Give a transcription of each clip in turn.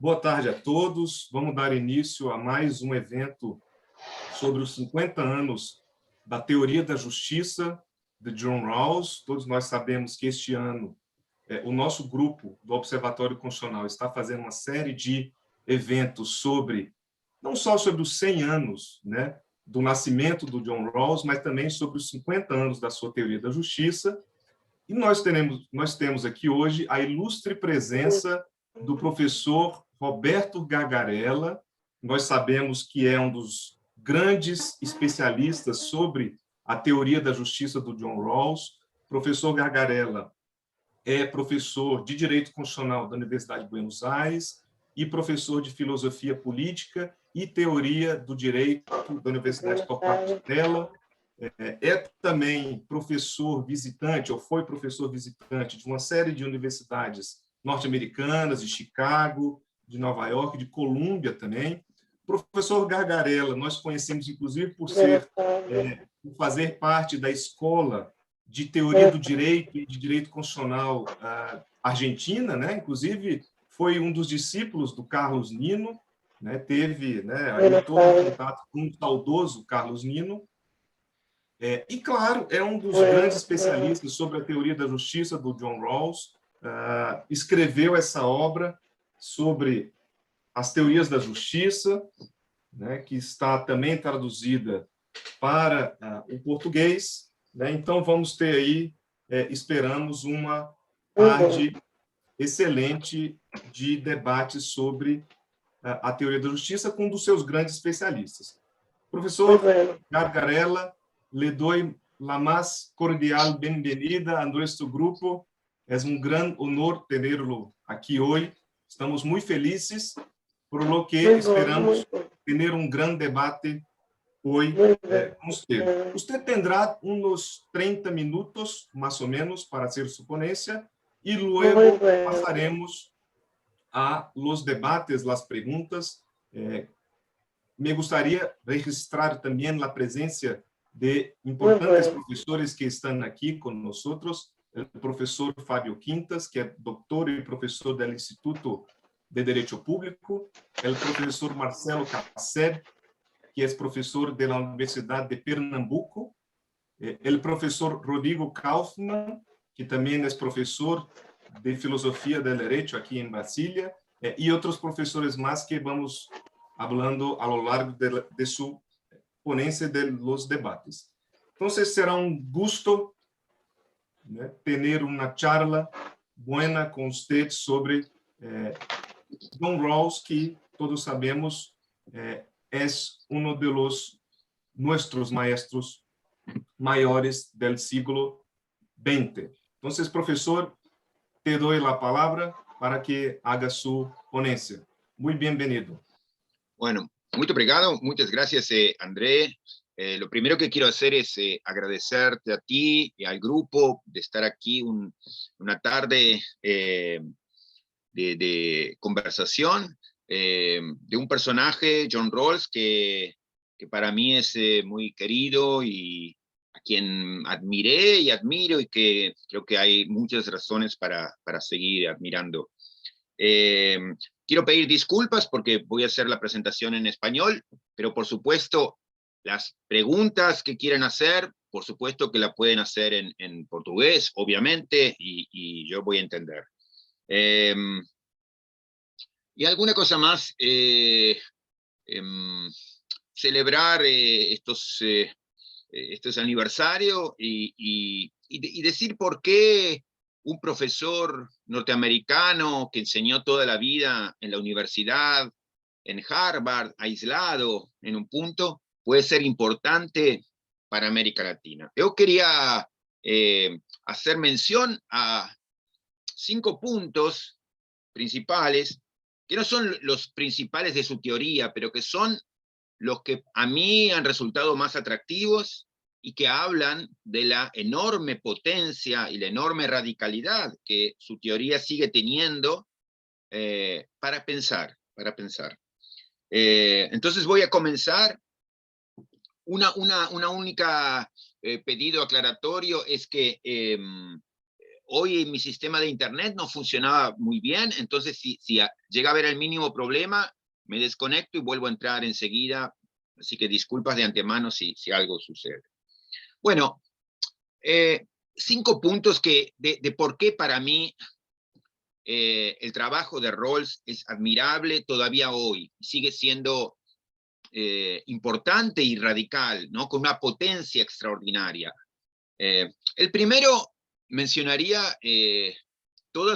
Boa tarde a todos. Vamos dar início a mais um evento sobre os 50 anos da teoria da justiça de John Rawls. Todos nós sabemos que este ano o nosso grupo do Observatório Constitucional está fazendo uma série de eventos sobre, não só sobre os 100 anos, né, do nascimento do John Rawls, mas também sobre os 50 anos da sua teoria da justiça. E nós temos aqui hoje a ilustre presença do professor Roberto Gargarella. Nós sabemos que é um dos grandes especialistas sobre a teoria da justiça do John Rawls. Professor Gargarella é professor de Direito Constitucional da Universidade de Buenos Aires e professor de Filosofia Política e Teoria do Direito da Universidade Torquato de Tella. É também professor visitante, ou foi professor visitante de uma série de universidades norte-americanas, de Chicago, de Nova York, de Colômbia também. Professor Gargarella, nós conhecemos, inclusive, por fazer parte da Escola de Teoria do Direito e de Direito Constitucional argentina, né? Inclusive, foi um dos discípulos do Carlos Nino, né? Teve, né, aí todo o contato com o saudoso Carlos Nino. E, claro, é um dos grandes especialistas sobre a teoria da justiça do John Rawls. Escreveu essa obra sobre as teorias da justiça, né, que está também traduzida para o português. Né? Então, vamos ter aí, esperamos, uma tarde excelente de debate sobre a teoria da justiça com um dos seus grandes especialistas. Professor Gargarella, le doy la más cordial bienvenida a nuestro grupo. Es un gran honor tenerlo aquí hoy. Estamos muy felices, por lo que esperamos tener un gran debate hoy con usted. Usted tendrá unos 30 minutos, más o menos, para hacer su ponencia y luego pasaremos a los debates, las preguntas. Me gustaría registrar también la presencia de importantes profesores que están aquí con nosotros. El profesor Fabio Quintas, que es doctor y profesor del Instituto de Derecho Público. El profesor Marcelo Casseb, que es profesor de la Universidad de Pernambuco. El profesor Rodrigo Kaufmann, que también es profesor de Filosofía del Derecho aquí en Brasilia. Y otros profesores más que vamos hablando a lo largo de su ponencia de los debates. Entonces, será un gusto, ¿no?, tener una charla buena con usted sobre John Rawls, que todos sabemos es uno de nuestros maestros mayores del siglo XX. Entonces, profesor, te doy la palabra para que haga su ponencia. Muy bienvenido. Bueno, muito obrigado, muchas gracias, André. Lo primero que quiero hacer es agradecerte a ti y al grupo de estar aquí una tarde de conversación de un personaje, John Rawls, que para mí es muy querido y a quien admiré y admiro, y que creo que hay muchas razones para seguir admirando. Quiero pedir disculpas porque voy a hacer la presentación en español, pero por supuesto las preguntas que quieran hacer, por supuesto que la pueden hacer en portugués, obviamente, y yo voy a entender. Y alguna cosa más, celebrar estos aniversarios y decir por qué un profesor norteamericano que enseñó toda la vida en la universidad, en Harvard, aislado en un punto, puede ser importante para América Latina. Yo quería hacer mención a 5 puntos principales, que no son los principales de su teoría, pero que son los que a mí han resultado más atractivos y que hablan de la enorme potencia y la enorme radicalidad que su teoría sigue teniendo para pensar. Entonces voy a comenzar. Una única pedido aclaratorio es que hoy mi sistema de internet no funcionaba muy bien, entonces si llega a haber el mínimo problema, me desconecto y vuelvo a entrar enseguida, así que disculpas de antemano si algo sucede. Bueno, 5 puntos de por qué para mí el trabajo de Rawls es admirable todavía hoy, sigue siendo importante y radical, ¿no? Con una potencia extraordinaria. El primero mencionaría toda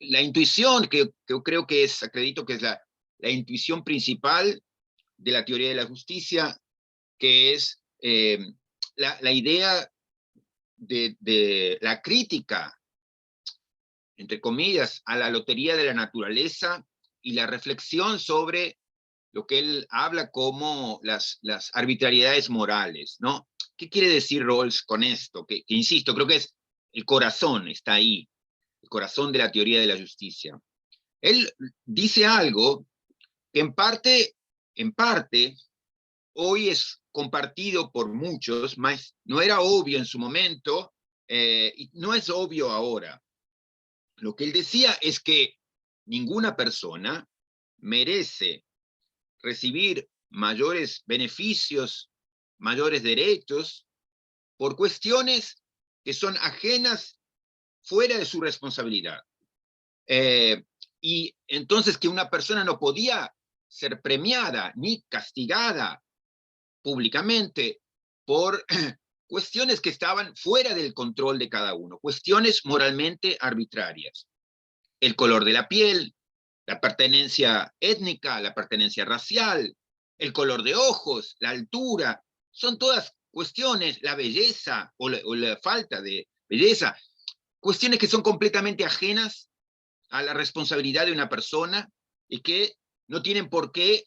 la intuición, que creo que es, acredito que es la intuición principal de la teoría de la justicia, que es la idea de la crítica, entre comillas, a la lotería de la naturaleza y la reflexión sobre lo que él habla como las arbitrariedades morales, ¿no? ¿Qué quiere decir Rawls con esto? Que insisto, creo que es el corazón, está ahí, el corazón de la teoría de la justicia. Él dice algo que en parte, hoy es compartido por muchos, mas no era obvio en su momento, y no es obvio ahora. Lo que él decía es que ninguna persona merece recibir mayores beneficios, mayores derechos, por cuestiones que son ajenas, fuera de su responsabilidad. Y entonces que una persona no podía ser premiada ni castigada públicamente por cuestiones que estaban fuera del control de cada uno, cuestiones moralmente arbitrarias. El color de la piel, la pertenencia étnica, la pertenencia racial, el color de ojos, la altura, son todas cuestiones, la belleza o la falta de belleza, cuestiones que son completamente ajenas a la responsabilidad de una persona y que no tienen por qué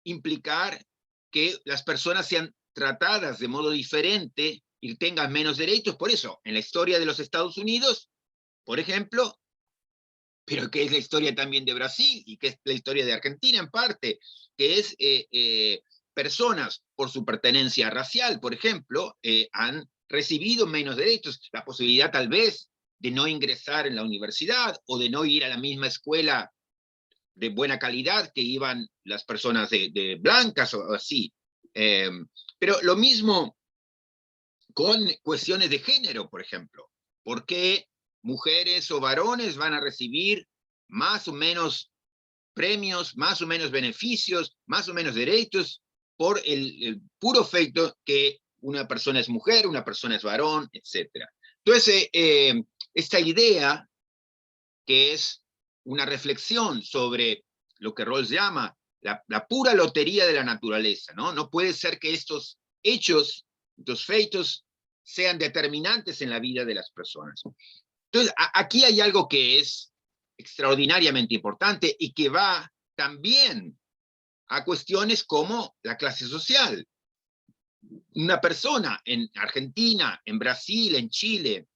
implicar que las personas sean tratadas de modo diferente y tengan menos derechos. Por eso, en la historia de los Estados Unidos, por ejemplo, pero que es la historia también de Brasil y que es la historia de Argentina en parte, que es personas por su pertenencia racial, por ejemplo, han recibido menos derechos, la posibilidad tal vez de no ingresar en la universidad o de no ir a la misma escuela de buena calidad que iban las personas de blancas o así. Pero lo mismo con cuestiones de género, por ejemplo. ¿Por qué mujeres o varones van a recibir más o menos premios, más o menos beneficios, más o menos derechos por el puro efecto que una persona es mujer, una persona es varón, etc.? Entonces, esta idea, que es una reflexión sobre lo que Rawls llama la pura lotería de la naturaleza, ¿no? No puede ser que estos hechos, estos feitos, sean determinantes en la vida de las personas. Entonces, aquí hay algo que es extraordinariamente importante y que va también a cuestiones como la clase social. Una persona en Argentina, en Brasil, en Chile,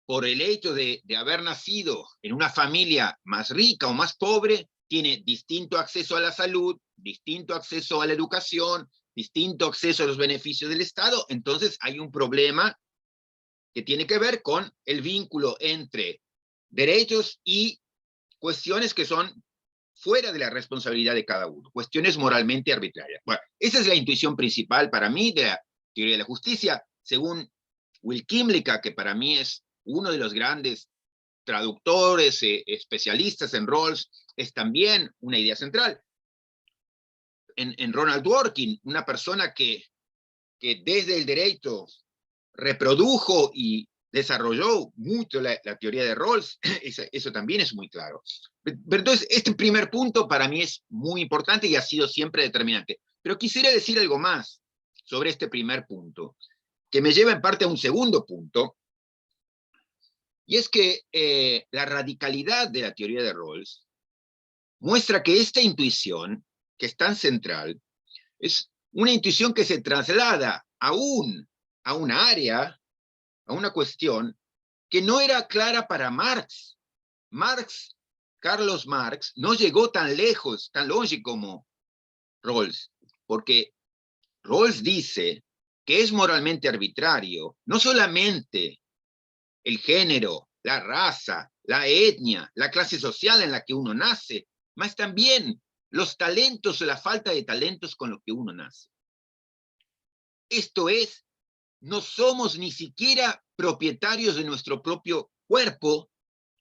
por el hecho de haber nacido en una familia más rica o más pobre, tiene distinto acceso a la salud, distinto acceso a la educación, distinto acceso a los beneficios del Estado. Entonces hay un problema que tiene que ver con el vínculo entre derechos y cuestiones que son fuera de la responsabilidad de cada uno, cuestiones moralmente arbitrarias. Bueno, esa es la intuición principal para mí de la teoría de la justicia, según Will Kymlicka, que para mí es uno de los grandes traductores, especialistas en Rawls, es también una idea central. En Ronald Dworkin, una persona que desde el derecho reprodujo y desarrolló mucho la teoría de Rawls, eso también es muy claro. Pero entonces, este primer punto para mí es muy importante y ha sido siempre determinante. Pero quisiera decir algo más sobre este primer punto, que me lleva en parte a un segundo punto, y es que la radicalidad de la teoría de Rawls muestra que esta intuición, que es tan central, es una intuición que se traslada a una área, a una cuestión que no era clara para Marx. Carlos Marx, no llegó tan lejos, tan longe como Rawls, porque Rawls dice que es moralmente arbitrario, no solamente el género, la raza, la etnia, la clase social en la que uno nace, más también los talentos o la falta de talentos con los que uno nace. Esto es, no somos ni siquiera propietarios de nuestro propio cuerpo,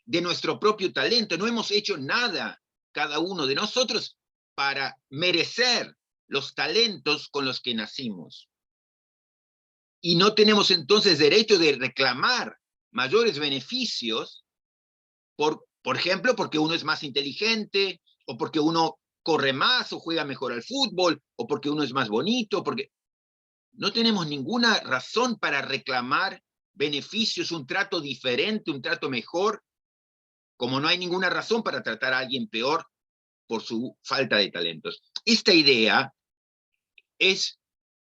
de nuestro propio talento, no hemos hecho nada, cada uno de nosotros, para merecer los talentos con los que nacimos. Y no tenemos entonces derecho de reclamar mayores beneficios, por ejemplo, porque uno es más inteligente, o porque uno corre más, o juega mejor al fútbol, o porque uno es más bonito, porque no tenemos ninguna razón para reclamar beneficios, un trato diferente, un trato mejor, como no hay ninguna razón para tratar a alguien peor por su falta de talentos. Esta idea es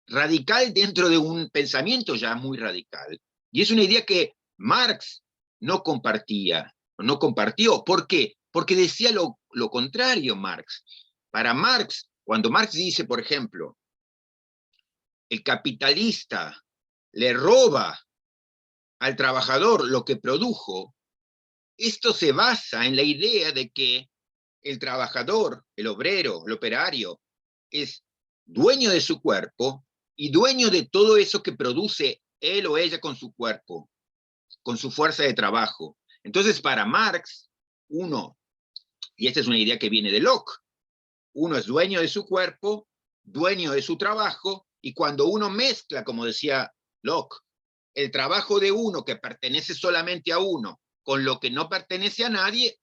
radical dentro de un pensamiento ya muy radical, y es una idea que Marx no compartía, no compartió. ¿Por qué? Porque decía lo contrario Marx. Para Marx, cuando Marx dice, por ejemplo, el capitalista le roba al trabajador lo que produjo, esto se basa en la idea de que el trabajador, el obrero, el operario, es dueño de su cuerpo y dueño de todo eso que produce él o ella con su cuerpo, con su fuerza de trabajo. Entonces, para Marx, uno, y esta es una idea que viene de Locke, uno es dueño de su cuerpo, dueño de su trabajo, y cuando uno mezcla, como decía Locke, el trabajo de uno que pertenece solamente a uno con lo que no pertenece a nadie,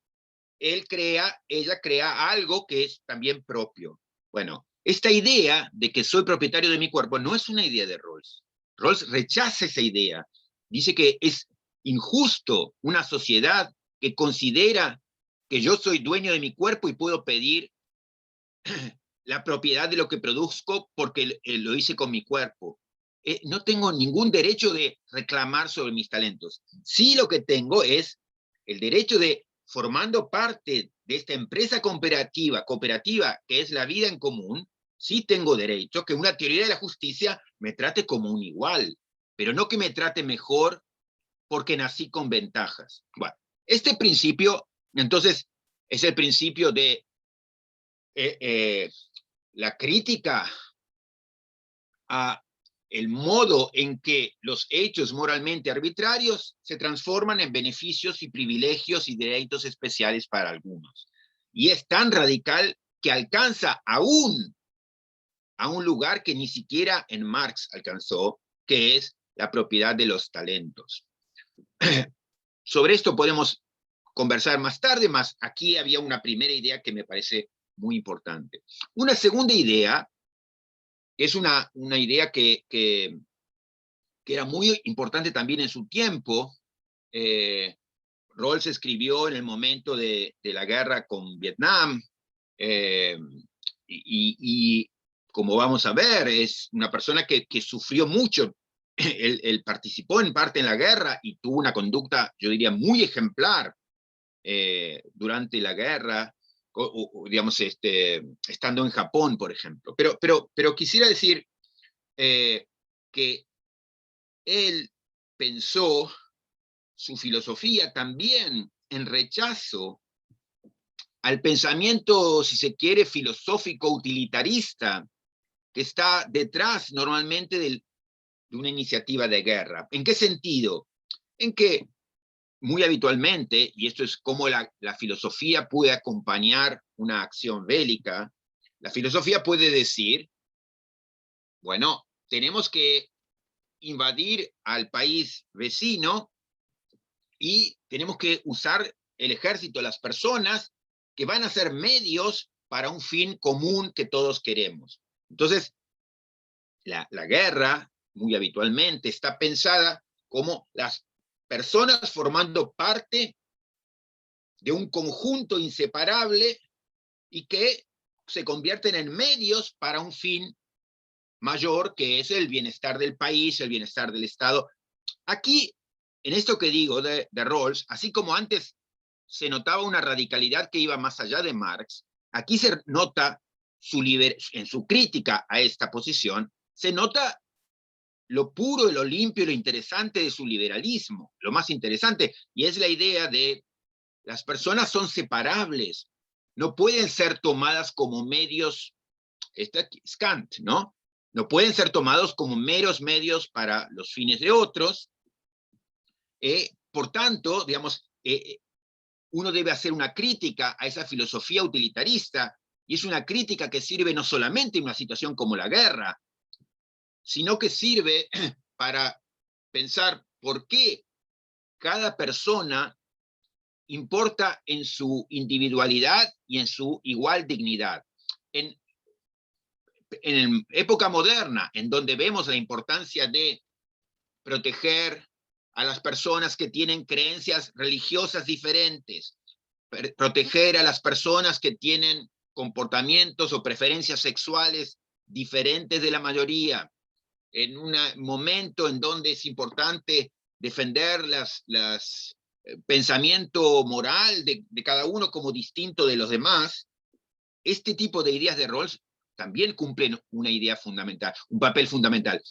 ella crea algo que es también propio. Bueno, esta idea de que soy propietario de mi cuerpo no es una idea de Rawls. Rawls rechaza esa idea. Dice que es injusto una sociedad que considera que yo soy dueño de mi cuerpo y puedo pedir la propiedad de lo que produzco porque lo hice con mi cuerpo. No tengo ningún derecho de reclamar sobre mis talentos. Sí, lo que tengo es el derecho de, formando parte de esta empresa cooperativa que es la vida en común, sí tengo derecho que una teoría de la justicia me trate como un igual, pero no que me trate mejor porque nací con ventajas. Bueno, este principio, entonces, es el principio de la crítica a el modo en que los hechos moralmente arbitrarios se transforman en beneficios y privilegios y derechos especiales para algunos. Y es tan radical que alcanza aún a un lugar que ni siquiera en Marx alcanzó, que es la propiedad de los talentos. Sobre esto podemos conversar más tarde, más aquí había una primera idea que me parece muy importante. Una segunda idea es una idea que era muy importante también en su tiempo. Rawls escribió en el momento de la guerra con Vietnam, eh, y como vamos a ver, es una persona que sufrió mucho. Él participó en parte en la guerra y tuvo una conducta, yo diría, muy ejemplar durante la guerra, digamos, estando en Japón, por ejemplo. Pero quisiera decir que él pensó su filosofía también en rechazo al pensamiento, si se quiere, filosófico utilitarista que está detrás normalmente de una iniciativa de guerra. ¿En qué sentido? En que muy habitualmente, y esto es cómo la filosofía puede acompañar una acción bélica, la filosofía puede decir, bueno, tenemos que invadir al país vecino y tenemos que usar el ejército, las personas que van a ser medios para un fin común que todos queremos. Entonces, la guerra, muy habitualmente, está pensada como las personas formando parte de un conjunto inseparable y que se convierten en medios para un fin mayor, que es el bienestar del país, el bienestar del Estado. Aquí, en esto que digo de Rawls, así como antes se notaba una radicalidad que iba más allá de Marx, aquí se nota en su crítica a esta posición, se nota lo puro, lo limpio y lo interesante de su liberalismo, lo más interesante, y es la idea de las personas son separables, no pueden ser tomadas como medios, este es Kant, ¿no? No pueden ser tomados como meros medios para los fines de otros. Por tanto, digamos, uno debe hacer una crítica a esa filosofía utilitarista, y es una crítica que sirve no solamente en una situación como la guerra, sino que sirve para pensar por qué cada persona importa en su individualidad y en su igual dignidad. En época moderna, en donde vemos la importancia de proteger a las personas que tienen creencias religiosas diferentes, proteger a las personas que tienen comportamientos o preferencias sexuales diferentes de la mayoría, en un momento en donde es importante defender pensamiento moral de cada uno como distinto de los demás, este tipo de ideas de Rawls también cumplen una idea fundamental, un papel fundamental.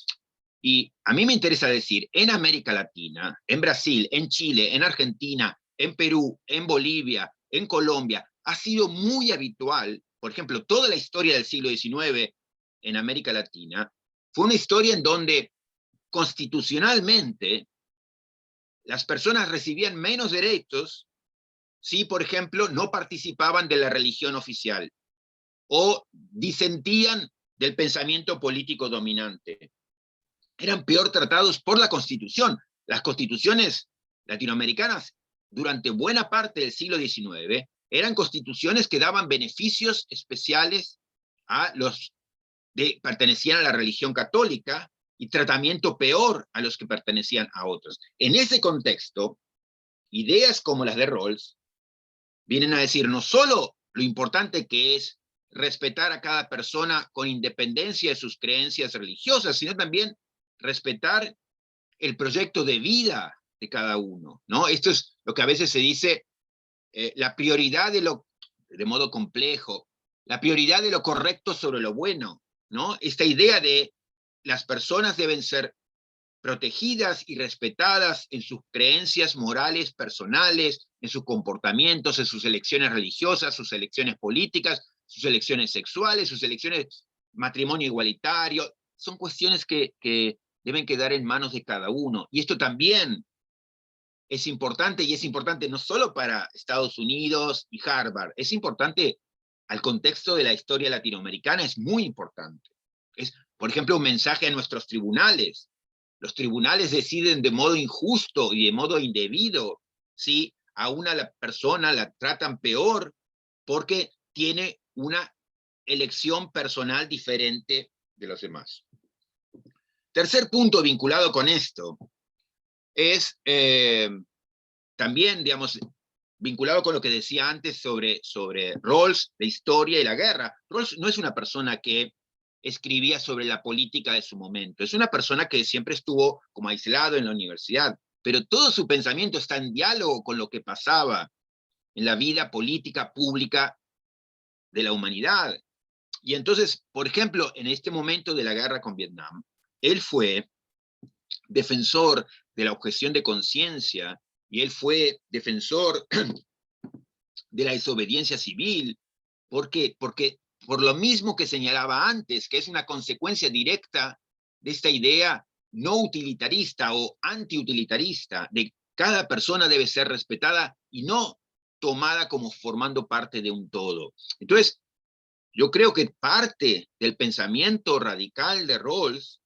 Y a mí me interesa decir, en América Latina, en Brasil, en Chile, en Argentina, en Perú, en Bolivia, en Colombia, ha sido muy habitual, por ejemplo, toda la historia del siglo XIX en América Latina, fue una historia en donde constitucionalmente las personas recibían menos derechos si, por ejemplo, no participaban de la religión oficial o disentían del pensamiento político dominante. Eran peor tratados por la Constitución. Las constituciones latinoamericanas durante buena parte del siglo XIX eran constituciones que daban beneficios especiales a los que pertenecían a la religión católica y tratamiento peor a los que pertenecían a otros. En ese contexto, ideas como las de Rawls vienen a decir no solo lo importante que es respetar a cada persona con independencia de sus creencias religiosas, sino también respetar el proyecto de vida de cada uno, ¿no? Esto es lo que a veces se dice, la prioridad de modo complejo, la prioridad de lo correcto sobre lo bueno, ¿no? Esta idea de las personas deben ser protegidas y respetadas en sus creencias morales personales, en sus comportamientos, en sus elecciones religiosas, sus elecciones políticas, sus elecciones sexuales, sus elecciones matrimonio igualitario. Son cuestiones que deben quedar en manos de cada uno. Y esto también es importante, y es importante no solo para Estados Unidos y Harvard, es importante al contexto de la historia latinoamericana, es muy importante. Es, por ejemplo, un mensaje a nuestros tribunales. Los tribunales deciden de modo injusto y de modo indebido si a una persona la tratan peor porque tiene una elección personal diferente de los demás. Tercer punto vinculado con esto es también, digamos, vinculado con lo que decía antes sobre Rawls, la historia y la guerra. Rawls no es una persona que escribía sobre la política de su momento, es una persona que siempre estuvo como aislado en la universidad, pero todo su pensamiento está en diálogo con lo que pasaba en la vida política pública de la humanidad. Y entonces, por ejemplo, en este momento de la guerra con Vietnam, él fue defensor de la objeción de conciencia, y él fue defensor de la desobediencia civil. ¿Por qué? Porque por lo mismo que señalaba antes, que es una consecuencia directa de esta idea no utilitarista o antiutilitarista, de cada persona debe ser respetada y no tomada como formando parte de un todo. Entonces, yo creo que parte del pensamiento radical de Rawls,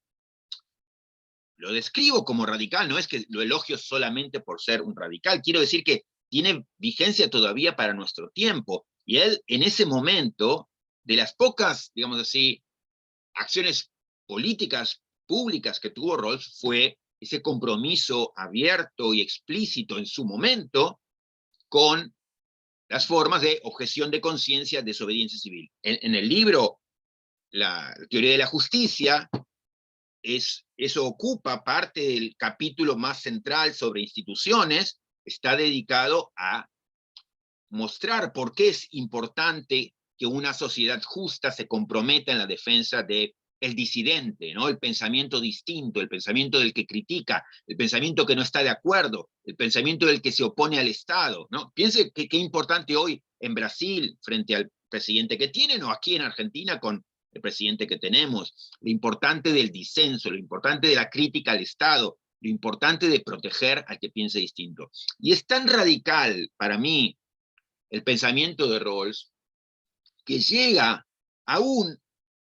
lo describo como radical, no es que lo elogio solamente por ser un radical, quiero decir que tiene vigencia todavía para nuestro tiempo. Y él, en ese momento, de las pocas, digamos así, acciones políticas públicas que tuvo Rawls, fue ese compromiso abierto y explícito en su momento con las formas de objeción de conciencia, desobediencia civil. En el libro La teoría de la justicia, eso ocupa parte del capítulo más central sobre instituciones, está dedicado a mostrar por qué es importante que una sociedad justa se comprometa en la defensa de el disidente, ¿no? El pensamiento distinto, el pensamiento del que critica, el pensamiento que no está de acuerdo, el pensamiento del que se opone al Estado, ¿no? Piense qué importante hoy en Brasil, frente al presidente que tienen, o aquí en Argentina con el presidente que tenemos, lo importante del disenso, lo importante de la crítica al Estado, lo importante de proteger al que piense distinto. Y es tan radical para mí el pensamiento de Rawls que llega aún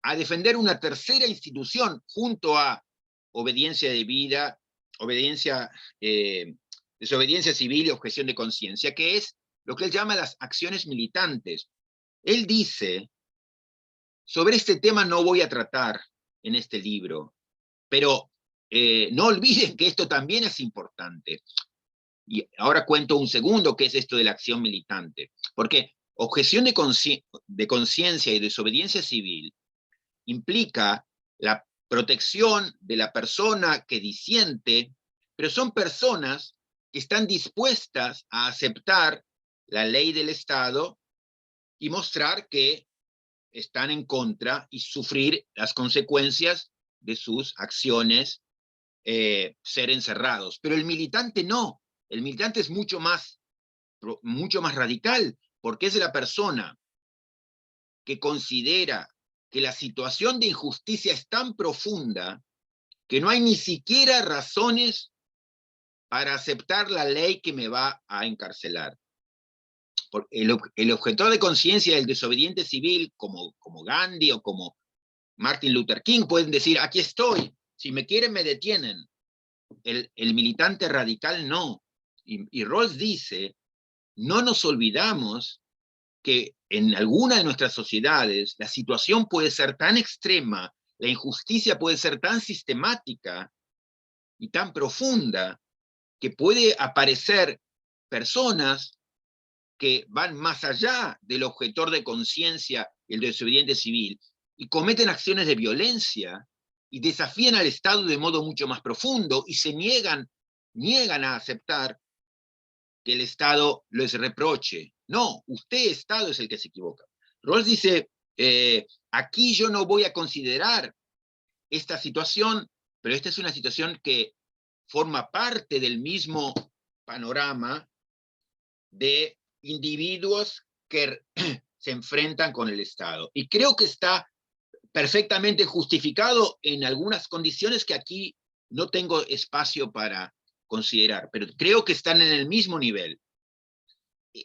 a defender una tercera institución junto a obediencia de vida, desobediencia civil y objeción de conciencia, que es lo que él llama las acciones militantes. Él dice, sobre este tema no voy a tratar en este libro, pero no olviden que esto también es importante. Y ahora cuento un segundo qué es esto de la acción militante, porque objeción de conciencia y desobediencia civil implica la protección de la persona que disiente, pero son personas que están dispuestas a aceptar la ley del Estado y mostrar que están en contra y sufrir las consecuencias de sus acciones, ser encerrados. Pero el militante no, el militante es mucho más radical, porque es la persona que considera que la situación de injusticia es tan profunda que no hay ni siquiera razones para aceptar la ley que me va a encarcelar. El objetor de conciencia del desobediente civil, como Gandhi o como Martin Luther King, pueden decir, aquí estoy, si me quieren me detienen. El militante radical no. Y Rawls dice, no nos olvidamos que en alguna de nuestras sociedades la situación puede ser tan extrema, la injusticia puede ser tan sistemática y tan profunda, que puede aparecer personas que van más allá del objetor de conciencia, el desobediente civil, y cometen acciones de violencia y desafían al Estado de modo mucho más profundo y se niegan a aceptar que el Estado les reproche. No, usted, Estado, es el que se equivoca. Rawls dice, aquí yo no voy a considerar esta situación, pero esta es una situación que forma parte del mismo panorama de individuos que se enfrentan con el Estado. Y creo que está perfectamente justificado en algunas condiciones que aquí no tengo espacio para considerar, pero creo que están en el mismo nivel.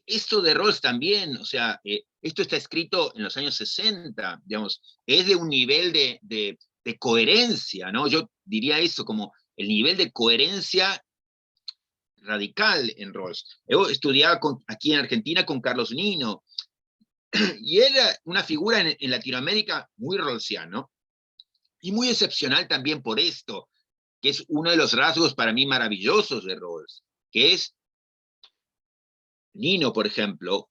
Esto de Rawls también, o sea, esto está escrito en los años 60, digamos, es de un nivel de coherencia, ¿no? Yo diría eso como el nivel de coherencia radical en Rawls. Yo estudiaba aquí en Argentina con Carlos Nino, y era una figura en Latinoamérica muy rawlsiano, y muy excepcional también por esto, que es uno de los rasgos para mí maravillosos de Rawls, que es Nino, por ejemplo,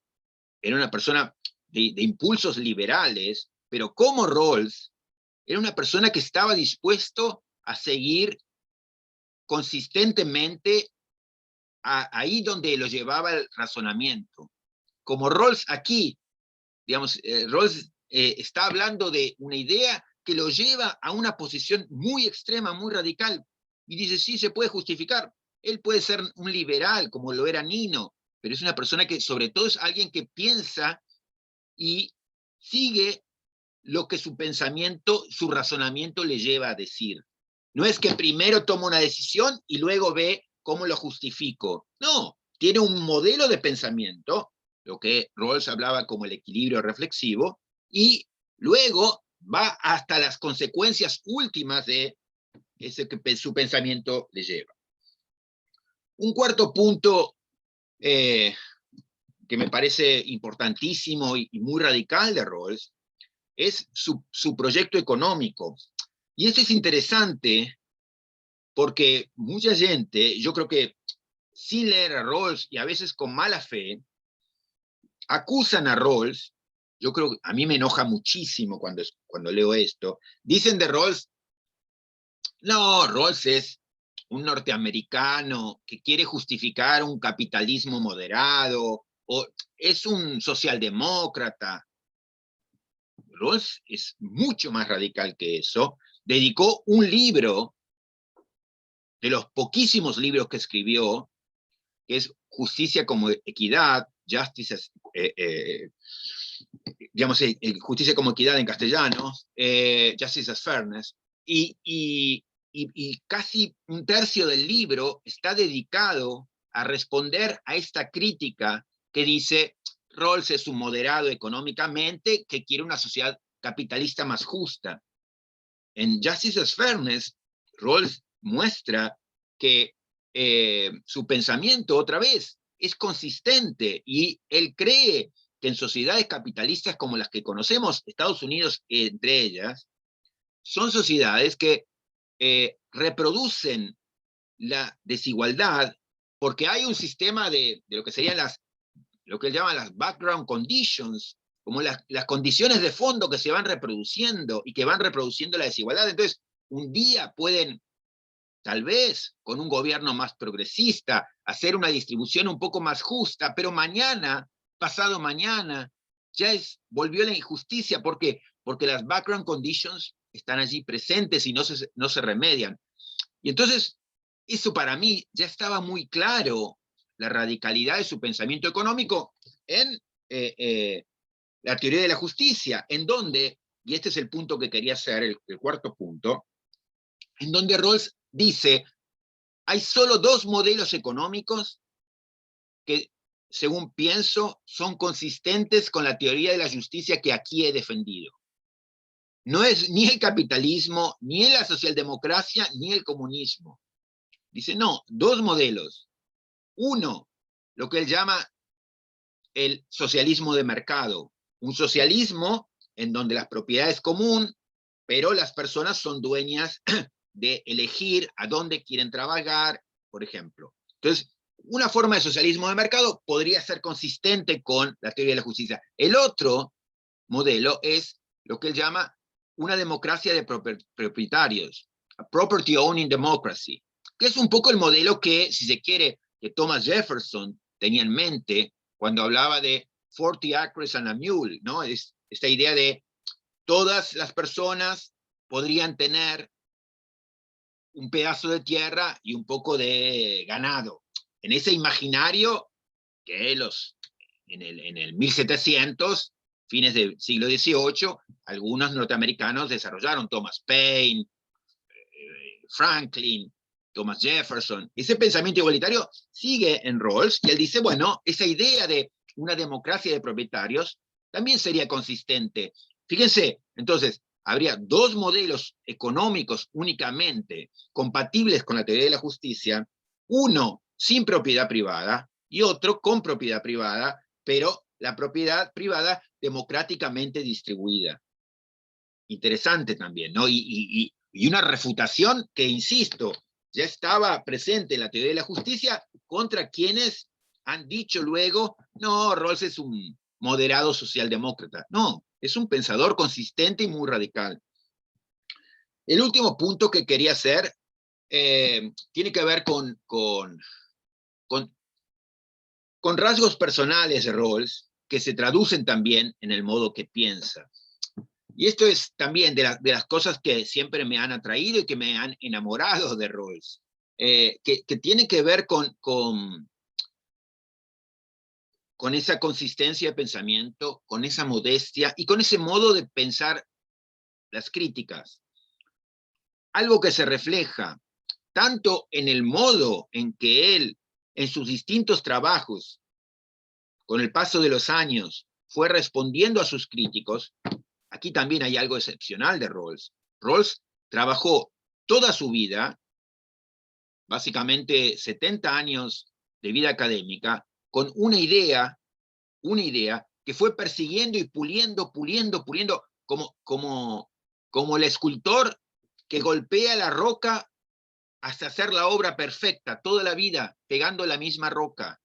era una persona de impulsos liberales, pero como Rawls, era una persona que estaba dispuesto a seguir consistentemente ahí donde lo llevaba el razonamiento. Como Rawls aquí, digamos, Rawls está hablando de una idea que lo lleva a una posición muy extrema, muy radical, y dice, sí, se puede justificar. Él puede ser un liberal, como lo era Nino, pero es una persona que sobre todo es alguien que piensa y sigue lo que su pensamiento, su razonamiento le lleva a decir. No es que primero toma una decisión y luego ve cómo lo justifico. No, tiene un modelo de pensamiento, lo que Rawls hablaba como el equilibrio reflexivo, y luego va hasta las consecuencias últimas de ese que su pensamiento le lleva. Un cuarto punto que me parece importantísimo y muy radical de Rawls es su proyecto económico. Y esto es interesante porque mucha gente, yo creo que sin leer a Rawls y a veces con mala fe, acusan a Rawls, yo creo que a mí me enoja muchísimo cuando leo esto, dicen de Rawls, no, Rawls es un norteamericano que quiere justificar un capitalismo moderado, o es un socialdemócrata. Rawls es mucho más radical que eso. Dedicó un libro, de los poquísimos libros que escribió, que es Justicia como Equidad, Justice as, digamos, Justicia como Equidad en castellano, Justice as Fairness, y casi un tercio del libro está dedicado a responder a esta crítica que dice Rawls es un moderado económicamente que quiere una sociedad capitalista más justa. En Justice as Fairness, Rawls muestra que su pensamiento, otra vez, es consistente, y él cree que en sociedades capitalistas como las que conocemos, Estados Unidos entre ellas, son sociedades que reproducen la desigualdad porque hay un sistema de lo que serían lo que él llama las background conditions, como las condiciones de fondo que se van reproduciendo y que van reproduciendo la desigualdad. Entonces, un día pueden, tal vez, con un gobierno más progresista, hacer una distribución un poco más justa, pero mañana, pasado mañana, ya volvió la injusticia. ¿Por qué? Porque las background conditions están allí presentes y no se remedian. Y entonces, eso para mí ya estaba muy claro, la radicalidad de su pensamiento económico en la teoría de la justicia, en donde, y este es el punto que quería hacer, el cuarto punto, en donde Rawls dice, hay solo dos modelos económicos que, según pienso, son consistentes con la teoría de la justicia que aquí he defendido. No es ni el capitalismo, ni la socialdemocracia, ni el comunismo. Dice, no, dos modelos. Uno, lo que él llama el socialismo de mercado. Un socialismo en donde la propiedad es común, pero las personas son dueñas de elegir a dónde quieren trabajar, por ejemplo. Entonces, una forma de socialismo de mercado podría ser consistente con la teoría de la justicia. El otro modelo es lo que él llama una democracia de propietarios, a property owning democracy, que es un poco el modelo que, si se quiere, que Thomas Jefferson tenía en mente cuando hablaba de 40 acres and a mule, ¿no? Es esta idea de todas las personas podrían tener un pedazo de tierra y un poco de ganado. En ese imaginario que en el 1700, fines del siglo XVIII, algunos norteamericanos desarrollaron, Thomas Paine, Franklin, Thomas Jefferson. Ese pensamiento igualitario sigue en Rawls, y él dice, bueno, esa idea de una democracia de propietarios también sería consistente. Fíjense, entonces, habría dos modelos económicos únicamente compatibles con la teoría de la justicia, uno sin propiedad privada y otro con propiedad privada, pero la propiedad privada democráticamente distribuida. Interesante también, ¿no? Y una refutación que, insisto, ya estaba presente en la teoría de la justicia contra quienes han dicho luego, no, Rawls es un moderado socialdemócrata. No, es un pensador consistente y muy radical. El último punto que quería hacer tiene que ver con rasgos personales de Rawls que se traducen también en el modo que piensa. Y esto es también de las cosas que siempre me han atraído y que me han enamorado de Rawls, que tiene que ver con esa consistencia de pensamiento, con esa modestia y con ese modo de pensar las críticas. Algo que se refleja tanto en el modo en que él, en sus distintos trabajos, con el paso de los años, fue respondiendo a sus críticos. Aquí también hay algo excepcional de Rawls. Rawls trabajó toda su vida, básicamente 70 años de vida académica, con una idea que fue persiguiendo y puliendo, como el escultor que golpea la roca hasta hacer la obra perfecta, toda la vida pegando la misma roca.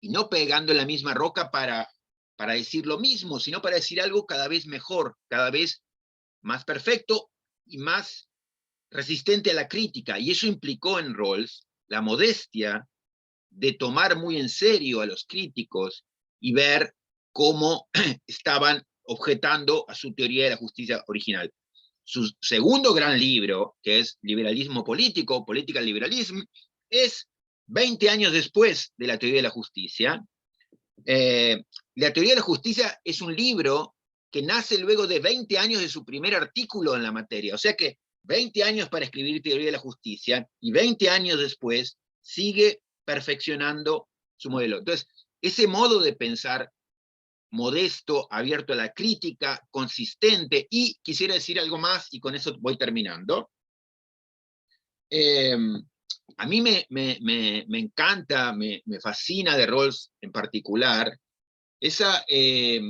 Y no pegando la misma roca para decir lo mismo, sino para decir algo cada vez mejor, cada vez más perfecto y más resistente a la crítica. Y eso implicó en Rawls la modestia de tomar muy en serio a los críticos y ver cómo estaban objetando a su teoría de la justicia original. Su segundo gran libro, que es Liberalismo Político, Political Liberalism, es 20 años después de la teoría de la justicia. La teoría de la justicia es un libro que nace luego de 20 años de su primer artículo en la materia. O sea que 20 años para escribir teoría de la justicia y 20 años después sigue perfeccionando su modelo. Entonces, ese modo de pensar modesto, abierto a la crítica, consistente, y quisiera decir algo más, y con eso voy terminando. A mí me encanta, me fascina de Rawls en particular, el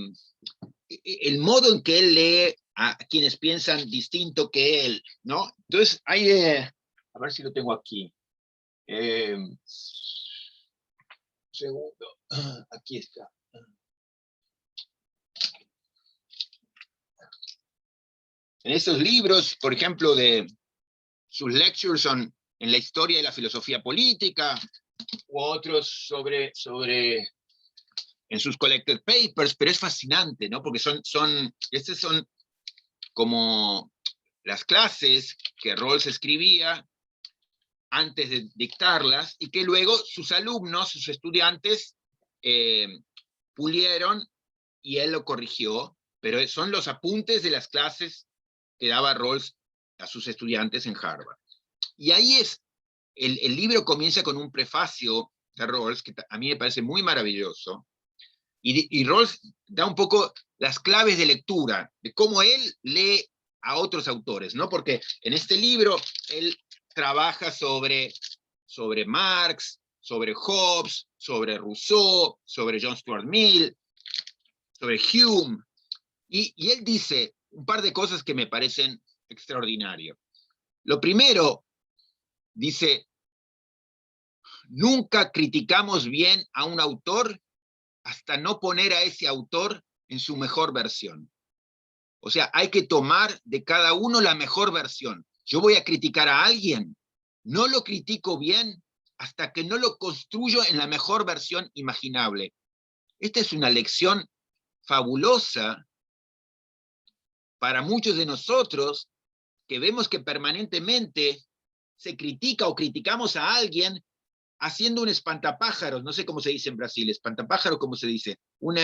modo en que él lee a quienes piensan distinto que él, ¿no? Entonces, hay, a ver si lo tengo aquí. Segundo, aquí está. En estos libros, por ejemplo, de sus lectures en la historia de la filosofía política, u otros en sus collected papers, pero es fascinante, ¿no? Porque estas son como las clases que Rawls escribía antes de dictarlas, y que luego sus alumnos, sus estudiantes, pulieron, y él lo corrigió, pero son los apuntes de las clases que daba Rawls a sus estudiantes en Harvard. Y ahí el libro comienza con un prefacio de Rawls, que a mí me parece muy maravilloso, y Rawls da un poco las claves de lectura, de cómo él lee a otros autores, ¿no? Porque en este libro él trabaja sobre Marx, sobre Hobbes, sobre Rousseau, sobre John Stuart Mill, sobre Hume, y él dice un par de cosas que me parecen extraordinarias. Lo primero, dice, nunca criticamos bien a un autor hasta no poner a ese autor en su mejor versión. O sea, hay que tomar de cada uno la mejor versión. Yo voy a criticar a alguien, no lo critico bien hasta que no lo construyo en la mejor versión imaginable. Esta es una lección fabulosa para muchos de nosotros, que vemos que permanentemente se critica o criticamos a alguien haciendo un espantapájaros, no sé cómo se dice en Brasil, espantapájaro, ¿cómo se dice? Un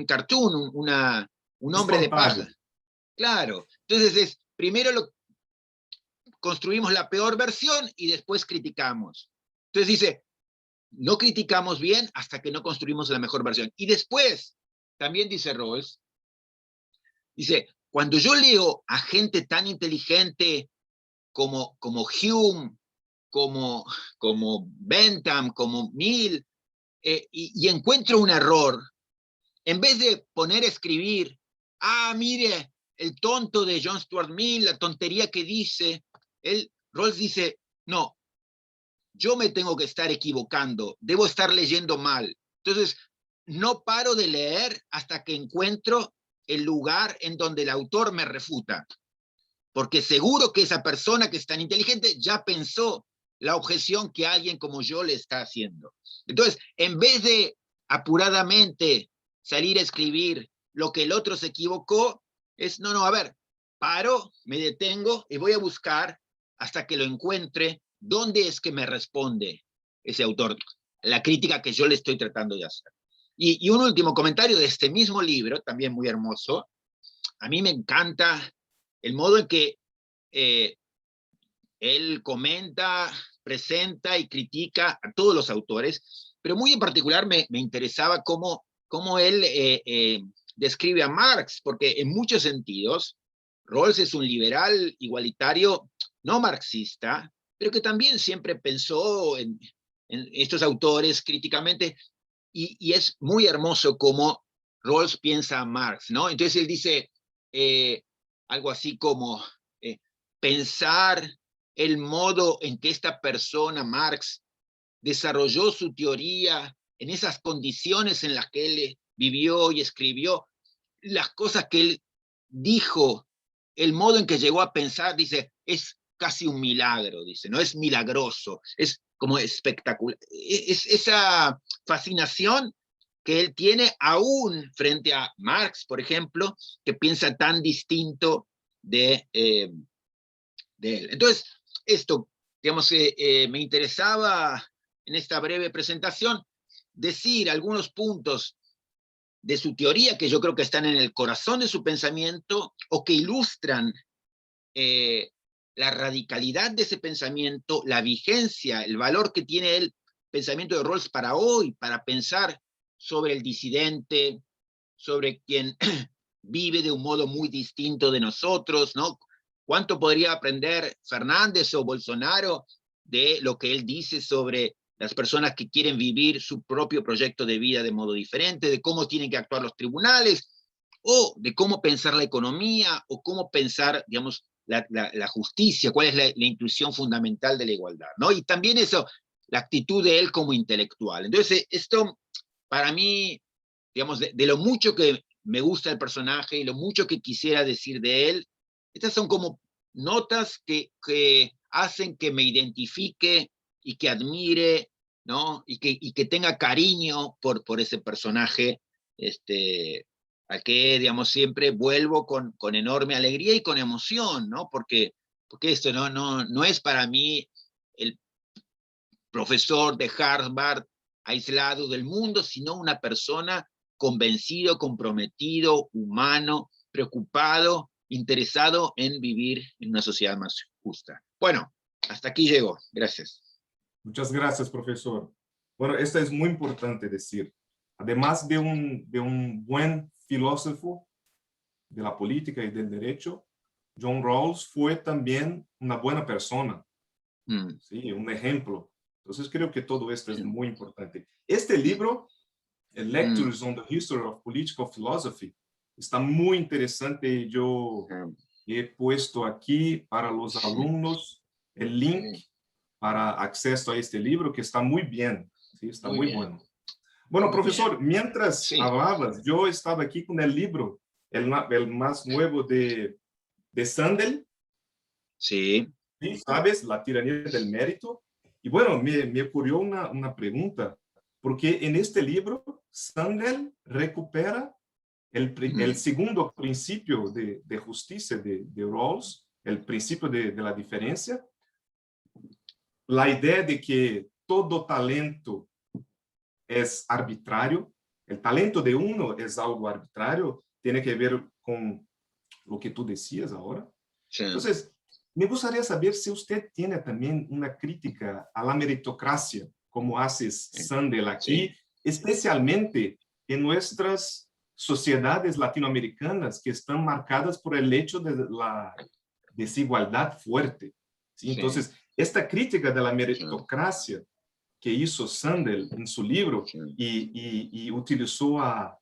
cartoon, un hombre de paja. Claro, entonces primero construimos la peor versión y después criticamos. Entonces dice, no criticamos bien hasta que no construimos la mejor versión. Y después, también dice Rawls, dice, cuando yo leo a gente tan inteligente como Hume, como Bentham, como Mill, y encuentro un error, en vez de poner a escribir, mire, el tonto de John Stuart Mill, la tontería que dice, Rawls dice, no, yo me tengo que estar equivocando, debo estar leyendo mal. Entonces, no paro de leer hasta que encuentro el lugar en donde el autor me refuta, porque seguro que esa persona que es tan inteligente ya pensó la objeción que alguien como yo le está haciendo. Entonces, en vez de apuradamente salir a escribir lo que el otro se equivocó, no, a ver, paro, me detengo y voy a buscar hasta que lo encuentre dónde es que me responde ese autor, la crítica que yo le estoy tratando de hacer. Y un último comentario de este mismo libro, también muy hermoso. A mí me encanta el modo en que él comenta, presenta y critica a todos los autores, pero muy en particular me interesaba cómo él describe a Marx, porque en muchos sentidos Rawls es un liberal igualitario no marxista, pero que también siempre pensó en estos autores críticamente, y es muy hermoso cómo Rawls piensa a Marx, ¿no? Entonces él dice algo así como pensar el modo en que esta persona, Marx, desarrolló su teoría en esas condiciones en las que él vivió y escribió, las cosas que él dijo, el modo en que llegó a pensar, dice, es casi un milagro, dice, no es milagroso, es como espectacular. Esa fascinación que él tiene aún frente a Marx, por ejemplo, que piensa tan distinto de él. Entonces, esto, digamos, me interesaba en esta breve presentación decir algunos puntos de su teoría que yo creo que están en el corazón de su pensamiento o que ilustran la radicalidad de ese pensamiento, la vigencia, el valor que tiene el pensamiento de Rawls para hoy, para pensar sobre el disidente, sobre quien vive de un modo muy distinto de nosotros, ¿no? ¿Cuánto podría aprender Fernández o Bolsonaro de lo que él dice sobre las personas que quieren vivir su propio proyecto de vida de modo diferente, de cómo tienen que actuar los tribunales, o de cómo pensar la economía, o cómo pensar, digamos, la justicia, cuál es la intuición fundamental de la igualdad, ¿no? Y también eso, la actitud de él como intelectual. Entonces, esto, para mí, digamos, de lo mucho que me gusta el personaje y lo mucho que quisiera decir de él, estas son como notas que hacen que me identifique y que admire, ¿no? Y que tenga cariño por ese personaje, al que, digamos, siempre vuelvo con enorme alegría y con emoción, ¿no? Porque esto no es para mí el profesor de Harvard aislado del mundo, sino una persona convencido, comprometido, humano, preocupado, interesado en vivir en una sociedad más justa. Bueno, hasta aquí llego. Gracias. Muchas gracias, profesor. Bueno, esto es muy importante decir. Además de un buen filósofo de la política y del derecho, John Rawls fue también una buena persona, ¿sí? Un ejemplo. Entonces creo que todo esto es muy importante. Este libro, Lectures on the History of Political Philosophy, está muy interesante y yo he puesto aquí para los alumnos el link para acceso a este libro, que está muy bien, ¿sí? Está muy bueno. Bueno, profesor, mientras hablabas, yo estaba aquí con el libro, el más nuevo de Sandel. Sí. ¿Sí? ¿Sabes? La tiranía del mérito. Y bueno, me ocurrió una pregunta, porque en este libro Sandel recupera el segundo principio de justicia de Rawls, el principio de la diferencia, la idea de que todo talento es arbitrario, el talento de uno es algo arbitrario, tiene que ver con lo que tú decías ahora. Sí. Entonces, me gustaría saber si usted tiene también una crítica a la meritocracia, como hace Sandel aquí, especialmente en nuestras sociedades latinoamericanas que están marcadas por el hecho de la desigualdad fuerte. ¿Sí? Entonces, esta crítica de la meritocracia que hizo Sandel en su libro y utilizó a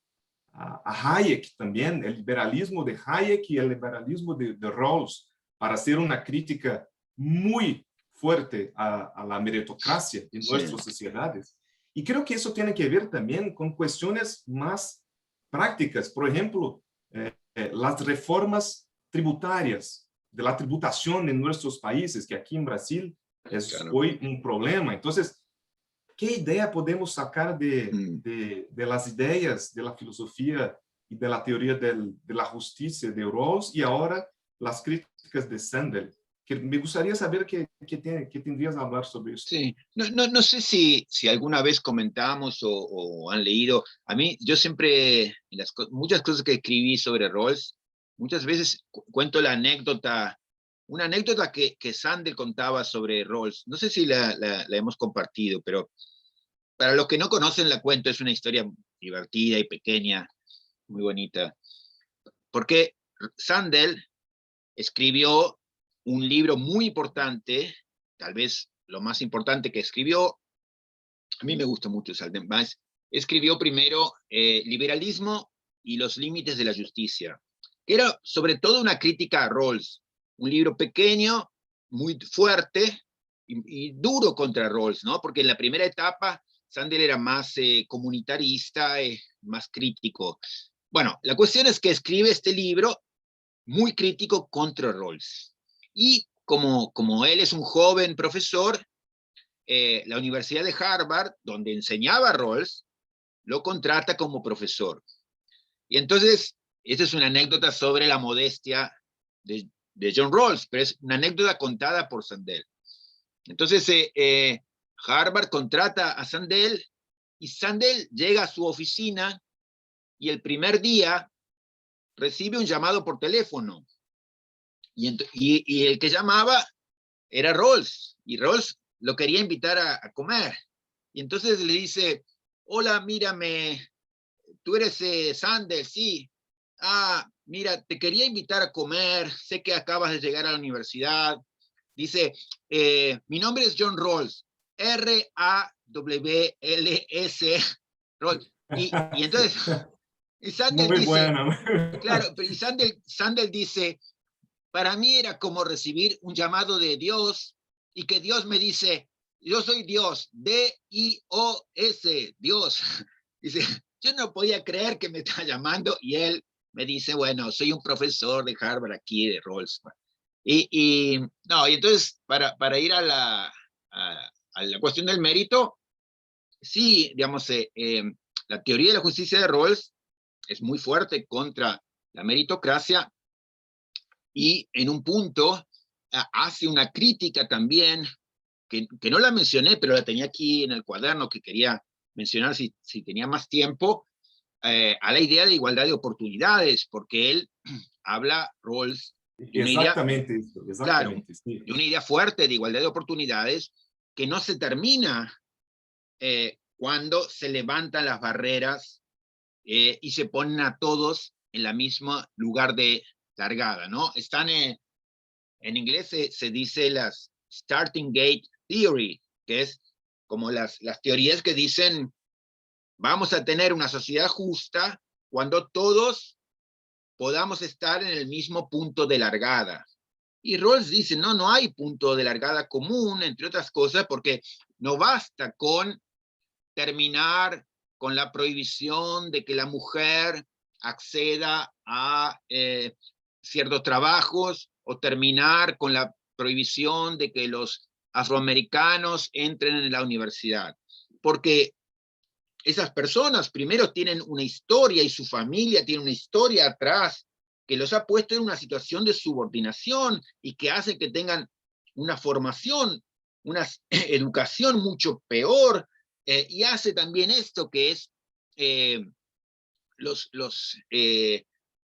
Hayek también, el liberalismo de Hayek y el liberalismo de Rawls, para hacer una crítica muy fuerte a la meritocracia en nuestras sociedades. Y creo que eso tiene que ver también con cuestiones más prácticas. Por ejemplo, las reformas tributarias, de la tributación en nuestros países, que aquí en Brasil es hoy un problema. Entonces, ¿qué idea podemos sacar de las ideas de la filosofía y de la teoría de la justicia de Rawls y ahora las críticas de Sandel? Que me gustaría saber qué tendrías a hablar sobre esto. Sí, no sé si alguna vez comentamos o han leído. A mí, yo siempre, muchas cosas que escribí sobre Rawls, muchas veces cuento la anécdota, una anécdota que Sandel contaba sobre Rawls. No sé si la hemos compartido, pero para los que no conocen la cuento, es una historia divertida y pequeña, muy bonita. Porque Sandel escribió un libro muy importante, tal vez lo más importante que escribió. A mí me gusta mucho Sandel, más escribió primero Liberalismo y los límites de la justicia, que era sobre todo una crítica a Rawls, un libro pequeño, muy fuerte y duro contra Rawls, ¿no? Porque en la primera etapa Sandel era más comunitarista, más crítico. Bueno, la cuestión es que escribe este libro muy crítico contra Rawls. Y como él es un joven profesor, la Universidad de Harvard, donde enseñaba Rawls, lo contrata como profesor. Y entonces, esta es una anécdota sobre la modestia de John Rawls, pero es una anécdota contada por Sandel. Entonces, Harvard contrata a Sandel, y Sandel llega a su oficina, y el primer día recibe un llamado por teléfono. Y el que llamaba era Rawls, y Rawls lo quería invitar a comer. Y entonces le dice, hola, mírame, tú eres Sandel, sí. Ah, mira, te quería invitar a comer, sé que acabas de llegar a la universidad. Dice, mi nombre es John Rawls, R-A-W-L-S, Rawls. Y entonces, y Sandel Muy dice, buena. claro, y Sandel dice, para mí era como recibir un llamado de Dios, y que Dios me dice, yo soy Dios, D-I-O-S, Dios. Dice, yo no podía creer que me estaba llamando, y él me dice, bueno, soy un profesor de Harvard aquí, de Rawls. No, y entonces, para ir a la cuestión del mérito, sí, digamos, la teoría de la justicia de Rawls es muy fuerte contra la meritocracia, y en un punto hace una crítica también, que no la mencioné, pero la tenía aquí en el cuaderno, que quería mencionar si tenía más tiempo, a la idea de igualdad de oportunidades, porque él habla, Rawls, de una idea, Exactamente eso, claro, exactamente, sí. de una idea fuerte de igualdad de oportunidades, que no se termina cuando se levantan las barreras y se ponen a todos en la misma lugar de largada, ¿no? Están en inglés se dice las starting gate theory, que es como las teorías que dicen, vamos a tener una sociedad justa cuando todos podamos estar en el mismo punto de largada. Y Rawls dice, no, no hay punto de largada común, entre otras cosas, porque no basta con terminar con la prohibición de que la mujer acceda a ciertos trabajos, o terminar con la prohibición de que los afroamericanos entren en la universidad. Porque esas personas primero tienen una historia, y su familia tiene una historia atrás que los ha puesto en una situación de subordinación, y que hace que tengan una formación, una educación mucho peor, y hace también esto que es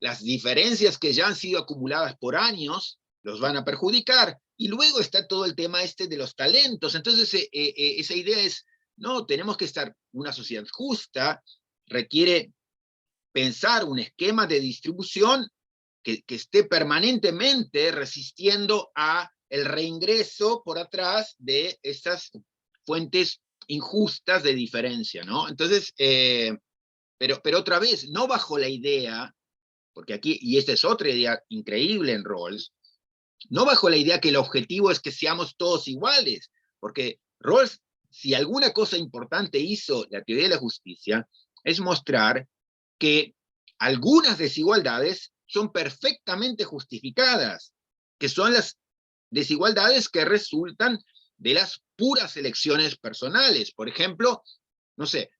las diferencias que ya han sido acumuladas por años, los van a perjudicar. Y luego está todo el tema de los talentos. Entonces, esa idea es, no, tenemos que estar, una sociedad justa requiere pensar un esquema de distribución que esté permanentemente resistiendo a el reingreso por atrás de estas fuentes injustas de diferencia, ¿no? Entonces, pero otra vez, no bajo la idea, porque aquí, y esta es otra idea increíble en Rawls, no bajo la idea que el objetivo es que seamos todos iguales, porque Rawls, si alguna cosa importante hizo la teoría de la justicia, es mostrar que algunas desigualdades son perfectamente justificadas, que son las desigualdades que resultan de las puras elecciones personales. Por ejemplo, no sé,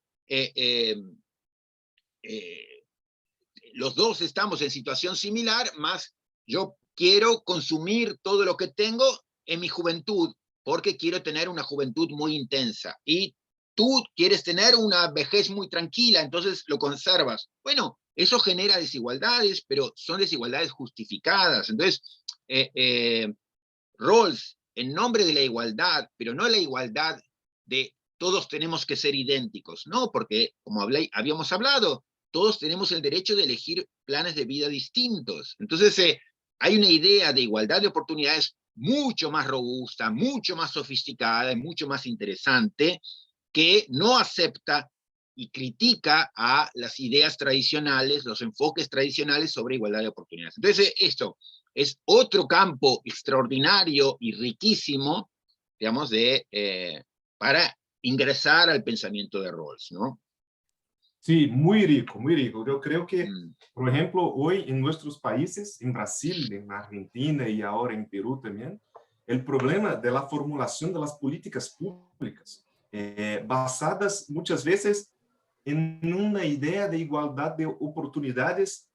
los dos estamos en situación similar, más yo quiero consumir todo lo que tengo en mi juventud, porque quiero tener una juventud muy intensa, y tú quieres tener una vejez muy tranquila, entonces lo conservas. Bueno, eso genera desigualdades, pero son desigualdades justificadas. Entonces, Rawls, en nombre de la igualdad, pero no la igualdad de todos tenemos que ser idénticos, no, porque como habíamos hablado, todos tenemos el derecho de elegir planes de vida distintos. Entonces, hay una idea de igualdad de oportunidades mucho más robusta, mucho más sofisticada y mucho más interesante, que no acepta y critica a las ideas tradicionales, los enfoques tradicionales sobre igualdad de oportunidades. Entonces, esto es otro campo extraordinario y riquísimo, digamos, para ingresar al pensamiento de Rawls, ¿no? Sí, muy rico, muy rico. Yo creo que, Mm. por ejemplo, hoy en nuestros países, en Brasil, en Argentina y ahora en Perú también, el problema de la formulación de las políticas públicas, basadas muchas veces en una idea de igualdad de oportunidades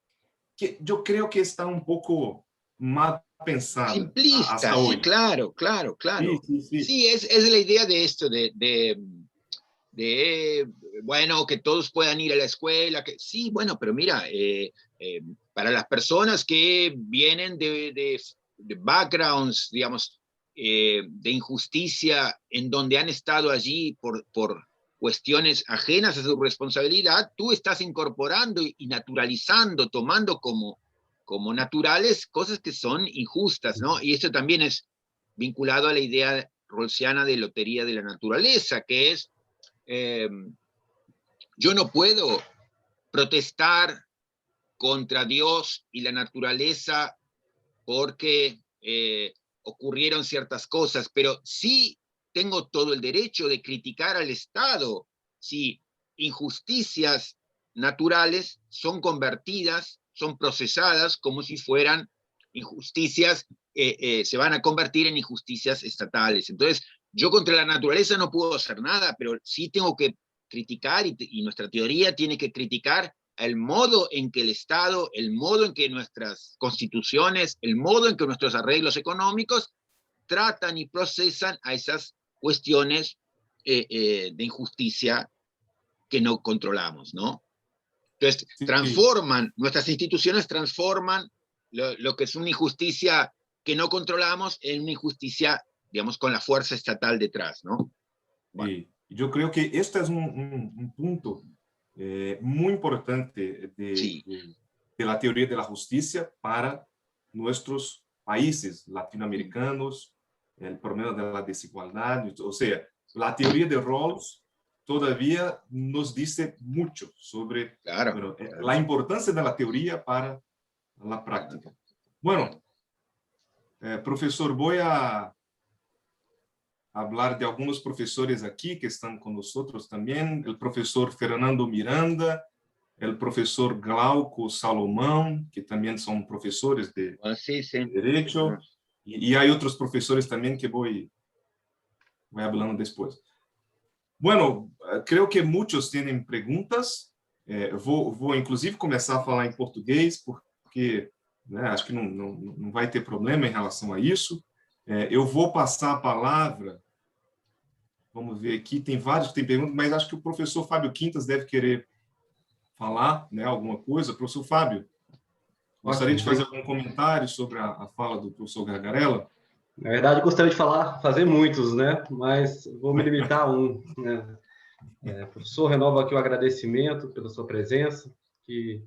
que yo creo que está un poco mal pensada Simplista, hasta sí, hoy. claro, claro, Sí, claro. sí, sí. Sí, es la idea de esto, de, bueno, que todos puedan ir a la escuela, que sí, bueno, pero mira, para las personas que vienen de backgrounds, digamos, de injusticia, en donde han estado allí por cuestiones ajenas a su responsabilidad, tú estás incorporando y naturalizando, tomando como naturales cosas que son injustas, ¿no? Y esto también es vinculado a la idea rawlsiana de lotería de la naturaleza, que es eh, yo no puedo protestar contra Dios y la naturaleza porque ocurrieron ciertas cosas, pero sí tengo todo el derecho de criticar al Estado si injusticias naturales son convertidas, son procesadas como si fueran injusticias, se van a convertir en injusticias estatales. Entonces, yo contra la naturaleza no puedo hacer nada, pero sí tengo que criticar y nuestra teoría tiene que criticar el modo en que el Estado, el modo en que nuestras constituciones, el modo en que nuestros arreglos económicos tratan y procesan a esas cuestiones de injusticia que no controlamos, ¿no? Entonces, Sí, transforman, nuestras instituciones transforman lo que es una injusticia que no controlamos en una injusticia, digamos, con la fuerza estatal detrás, ¿no? Bueno, sí. Yo creo que este es un punto muy importante sí, de la teoría de la justicia para nuestros países latinoamericanos, el problema de la desigualdad. O sea, la teoría de Rawls todavía nos dice mucho sobre, claro, bueno, claro, la importancia de la teoría para la claro, práctica. Bueno, claro. profesor, voy a hablar de algunos profesores aquí que están con nosotros también, el profesor Fernando Miranda, el profesor Glauco Salomón, que también son profesores Bueno, sí, sí. de Derecho, y hay otros profesores también que voy hablando después. Bueno, creo que muchos tienen preguntas, vou inclusive começar a falar em português, porque né, acho que não vai ter problema em relação a isso. Eu vou passar a palavra. Vamos ver aqui, tem vários que têm perguntas, mas acho que o professor Fábio Quintas deve querer falar, né, alguma coisa. Professor Fábio, gostaria Ótimo. de fazer algum comentário sobre a fala do professor Gargarella? Na verdade, eu gostaria de fazer muitos, né? Mas vou me limitar a um. Né? Professor, renovo aqui o agradecimento pela sua presença, que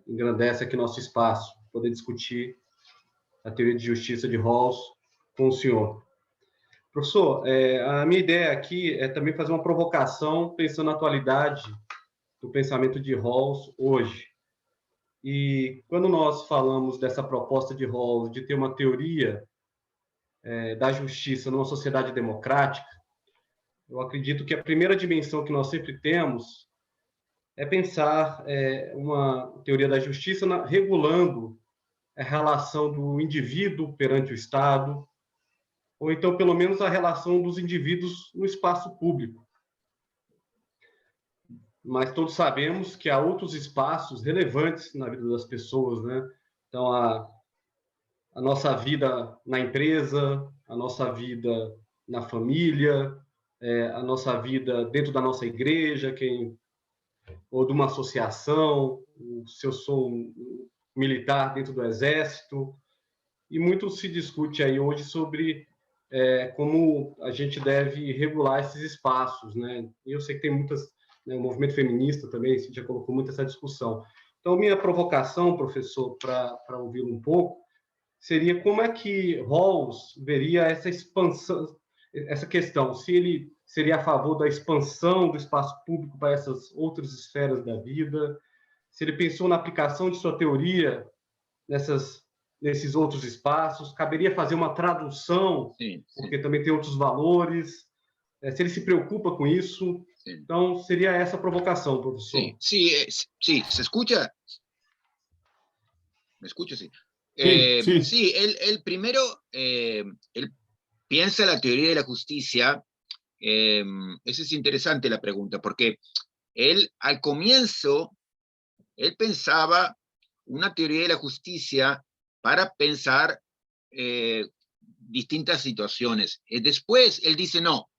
engrandece aqui nosso espaço, poder discutir a teoria de justiça de Rawls com o senhor. Professor, a minha ideia aqui é também fazer uma provocação pensando na atualidade do pensamento de Rawls hoje. E quando nós falamos dessa proposta de Rawls de ter uma teoria da justiça numa sociedade democrática, eu acredito que a primeira dimensão que nós sempre temos é pensar uma teoria da justiça regulando a relação do indivíduo perante o Estado, ou então, pelo menos, a relação dos indivíduos no espaço público. Mas todos sabemos que há outros espaços relevantes na vida das pessoas, né? Então, a nossa vida na empresa, a nossa vida na família, a nossa vida dentro da nossa igreja, ou de uma associação, se eu sou um militar dentro do exército, e muito se discute aí hoje sobre como a gente deve regular esses espaços, né? E eu sei que tem muitas, né, o movimento feminista também já colocou muito essa discussão. Então, minha provocação, professor, para ouvi-lo um pouco, seria como é que Rawls veria essa expansão, essa questão, se ele seria a favor da expansão do espaço público para essas outras esferas da vida, se ele pensou na aplicação de sua teoria nesses outros espaços, caberia fazer uma tradução, Sim, sim. porque também tem outros valores, se ele se preocupa com isso. Sim. Então, seria essa a provocação, professor. Sí, sí, sí, ¿se escucha? ¿Me escucha? Sí. Sí, sí. Sí, él primero, él piensa la teoría de la justicia. Esa es interesante la pregunta, porque él al comienzo, él pensaba una teoría de la justicia para pensar distintas situaciones. Después él dice, no,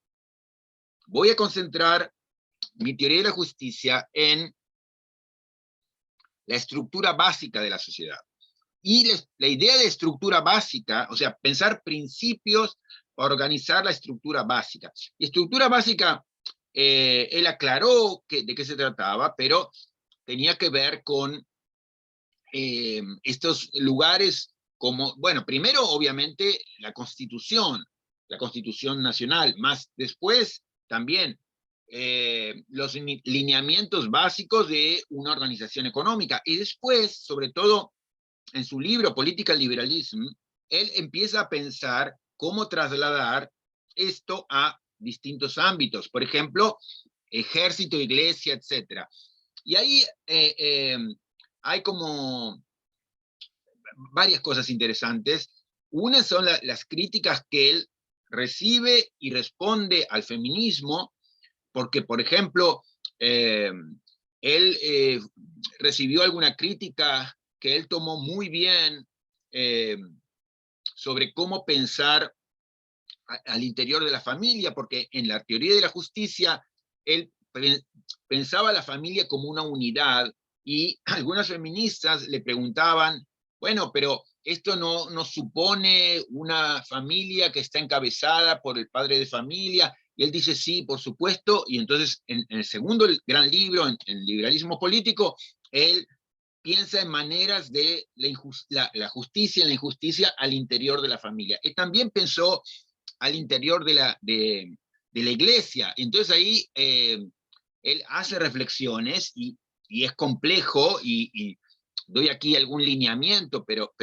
voy a concentrar mi teoría de la justicia en la estructura básica de la sociedad. Y la idea de estructura básica, o sea, pensar principios para organizar la estructura básica. Y estructura básica, él aclaró de qué se trataba, pero tenía que ver con estos lugares como, bueno, primero obviamente la Constitución Nacional, más después también los lineamientos básicos de una organización económica. Y después, sobre todo, en su libro Political Liberalism, él empieza a pensar cómo trasladar esto a distintos ámbitos, por ejemplo, ejército, iglesia, etc. Y ahí hay como varias cosas interesantes. Una son las críticas que él recibe y responde al feminismo, porque, por ejemplo, él recibió alguna crítica que él tomó muy bien sobre cómo pensar al interior de la familia, porque en la teoría de la justicia, él pensaba la familia como una unidad, y algunas feministas le preguntaban, bueno, pero esto no supone una familia que está encabezada por el padre de familia, y él dice, sí, por supuesto, y entonces en el segundo gran libro, en Liberalismo Político, él piensa en maneras de la justicia y la injusticia al interior de la familia. Él también pensó al interior de la iglesia. Entonces ahí él hace reflexiones y es complejo, y doy aquí algún lineamiento, pero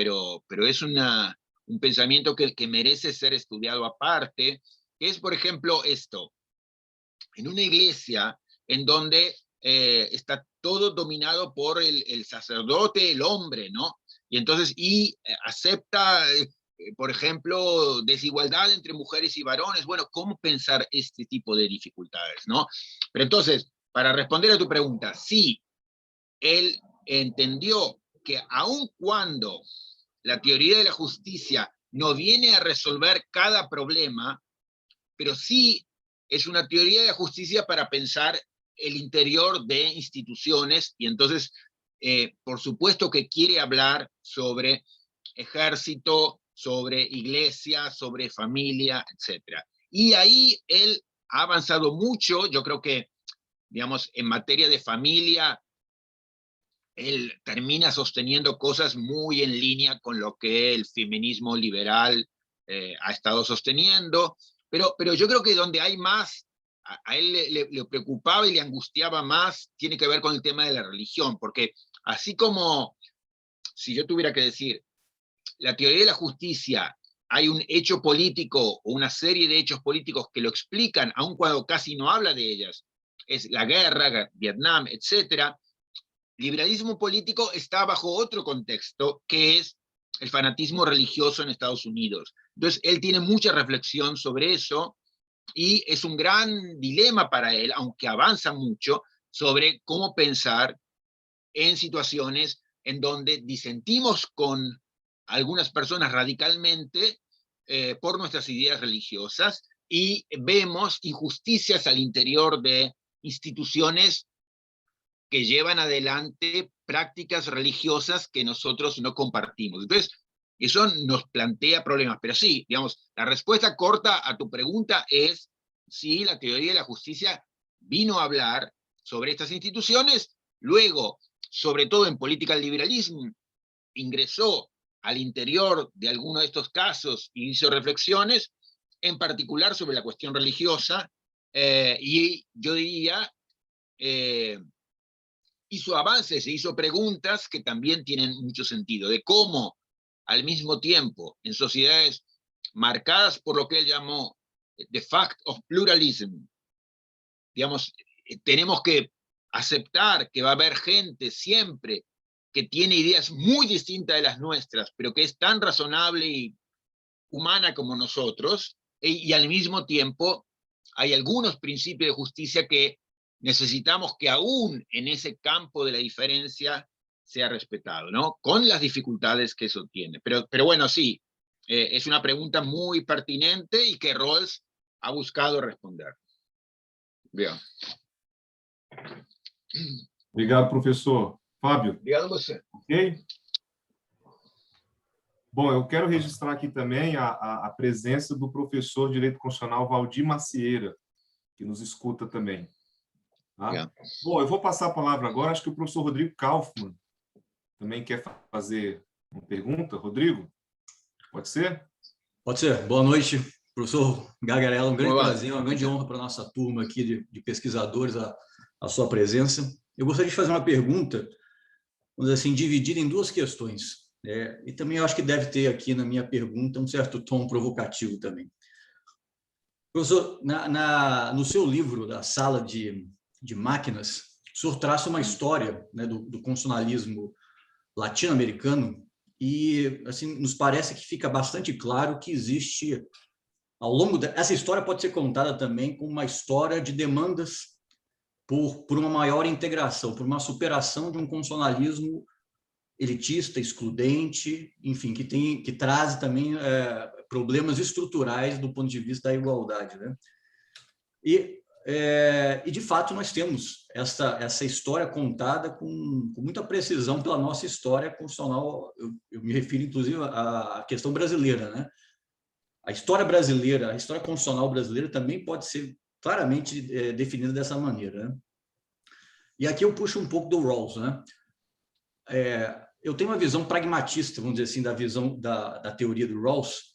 es un pensamiento que merece ser estudiado aparte, que es, por ejemplo, esto. En una iglesia en donde está todo dominado por el sacerdote, el hombre, ¿no? Y entonces, acepta, por ejemplo, desigualdad entre mujeres y varones. Bueno, ¿cómo pensar este tipo de dificultades, no? Pero entonces, para responder a tu pregunta, sí, él entendió que aun cuando la teoría de la justicia no viene a resolver cada problema, pero sí es una teoría de la justicia para pensar el interior de instituciones, y entonces, por supuesto que quiere hablar sobre ejército, sobre iglesia, sobre familia, etc. Y ahí él ha avanzado mucho. Yo creo que, digamos, en materia de familia, él termina sosteniendo cosas muy en línea con lo que el feminismo liberal ha estado sosteniendo, pero yo creo que donde hay más, a él le preocupaba y le angustiaba más, tiene que ver con el tema de la religión, porque así como, si yo tuviera que decir, la teoría de la justicia, hay un hecho político o una serie de hechos políticos que lo explican, aun cuando casi no habla de ellas, es la guerra, Vietnam, etcétera. Liberalismo político está bajo otro contexto, que es el fanatismo religioso en Estados Unidos. Entonces, él tiene mucha reflexión sobre eso, y es un gran dilema para él, aunque avanza mucho, sobre cómo pensar en situaciones en donde disentimos con algunas personas radicalmente por nuestras ideas religiosas, y vemos injusticias al interior de instituciones que llevan adelante prácticas religiosas que nosotros no compartimos. Entonces, eso nos plantea problemas. Pero sí, digamos, la respuesta corta a tu pregunta es sí, la teoría de la justicia vino a hablar sobre estas instituciones. Luego, sobre todo en Political Liberalism, ingresó al interior de alguno de estos casos y hizo reflexiones, en particular sobre la cuestión religiosa, y yo diría, hizo avances e hizo preguntas que también tienen mucho sentido, de cómo al mismo tiempo en sociedades marcadas por lo que él llamó the fact of pluralism, digamos, tenemos que aceptar que va a haber gente siempre que tiene ideas muy distintas de las nuestras, pero que es tan razonable y humana como nosotros, y al mismo tiempo hay algunos principios de justicia que necesitamos que aún en ese campo de la diferencia sea respetado, ¿no? Con las dificultades que eso tiene. Pero bueno, sí, es una pregunta muy pertinente y que Rawls ha buscado responder. Bien. Obrigado, professor. Fábio, Obrigado a você. ok? Bom, eu quero registrar aqui também a presença do professor de Direito Constitucional Valdir Macieira, que nos escuta também. Tá? Bien. Bom, eu vou passar a palavra agora, acho que o professor Rodrigo Kaufmann também quer fazer uma pergunta. Rodrigo, pode ser? Pode ser. Boa noite, professor Gagarella. Um grande Olá. prazer, uma grande honra para a nossa turma aqui de pesquisadores, a sua presença. Eu gostaria de fazer uma pergunta, vamos dizer assim, dividida em duas questões. E também eu acho que deve ter aqui na minha pergunta um certo tom provocativo também. Professor, no seu livro, da Sala de Máquinas, o senhor traça uma história, né, do constitucionalismo latino-americano e assim nos parece que fica bastante claro que existe, ao longo essa história pode ser contada também como uma história de demandas por uma maior integração, por uma superação de um constitucionalismo elitista, excludente, enfim, que traz também problemas estruturais do ponto de vista da igualdade, né? E de fato nós temos essa história contada com muita precisão pela nossa história constitucional. Eu me refiro inclusive à questão brasileira, né? A história brasileira, a história constitucional brasileira também pode ser claramente definida dessa maneira, né? E aqui eu puxo um pouco do Rawls, né? Eu tenho uma visão pragmatista, vamos dizer assim, da visão da teoria do Rawls,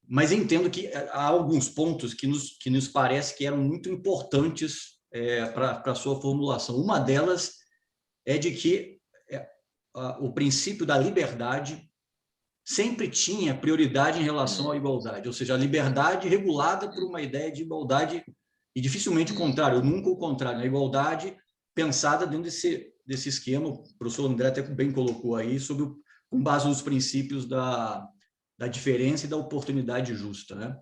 mas entendo que há alguns pontos que nos parece que eram muito importantes para a sua formulação. Uma delas é de que o princípio da liberdade sempre tinha prioridade em relação à igualdade, ou seja, a liberdade regulada por uma ideia de igualdade, e dificilmente o contrário, nunca o contrário, a igualdade pensada dentro desse esquema, o professor André até bem colocou aí, com base nos princípios da diferença e da oportunidade justa, né?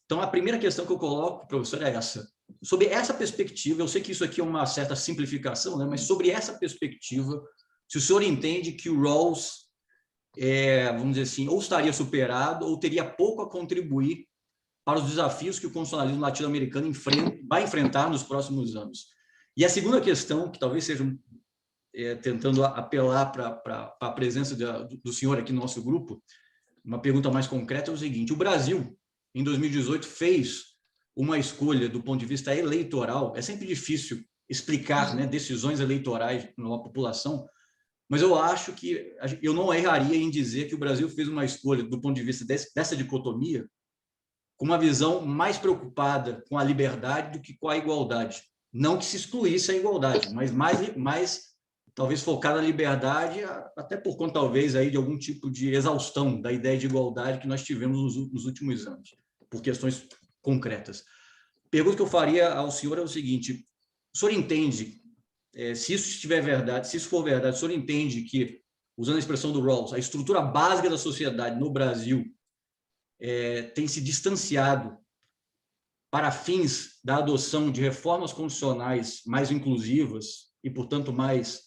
Então, a primeira questão que eu coloco, professor, é essa. Sobre essa perspectiva, eu sei que isso aqui é uma certa simplificação, né? Mas sobre essa perspectiva, se o senhor entende que o Rawls, vamos dizer assim, ou estaria superado ou teria pouco a contribuir para os desafios que o constitucionalismo latino-americano vai enfrentar nos próximos anos. E a segunda questão, que talvez seja tentando apelar para a presença do senhor aqui no nosso grupo, uma pergunta mais concreta é o seguinte: o Brasil, em 2018, fez uma escolha do ponto de vista eleitoral. É sempre difícil explicar, né, decisões eleitorais numa população, mas eu acho que eu não erraria em dizer que o Brasil fez uma escolha do ponto de vista dessa dicotomia com uma visão mais preocupada com a liberdade do que com a igualdade. Não que se excluísse a igualdade, mas mais talvez focada na liberdade, até por conta, talvez, aí, de algum tipo de exaustão da ideia de igualdade que nós tivemos nos últimos anos, por questões concretas. A pergunta que eu faria ao senhor é o seguinte: o senhor entende, se isso estiver verdade, se isso for verdade, o senhor entende que, usando a expressão do Rawls, a estrutura básica da sociedade no Brasil tem se distanciado para fins da adoção de reformas constitucionais mais inclusivas e, portanto, mais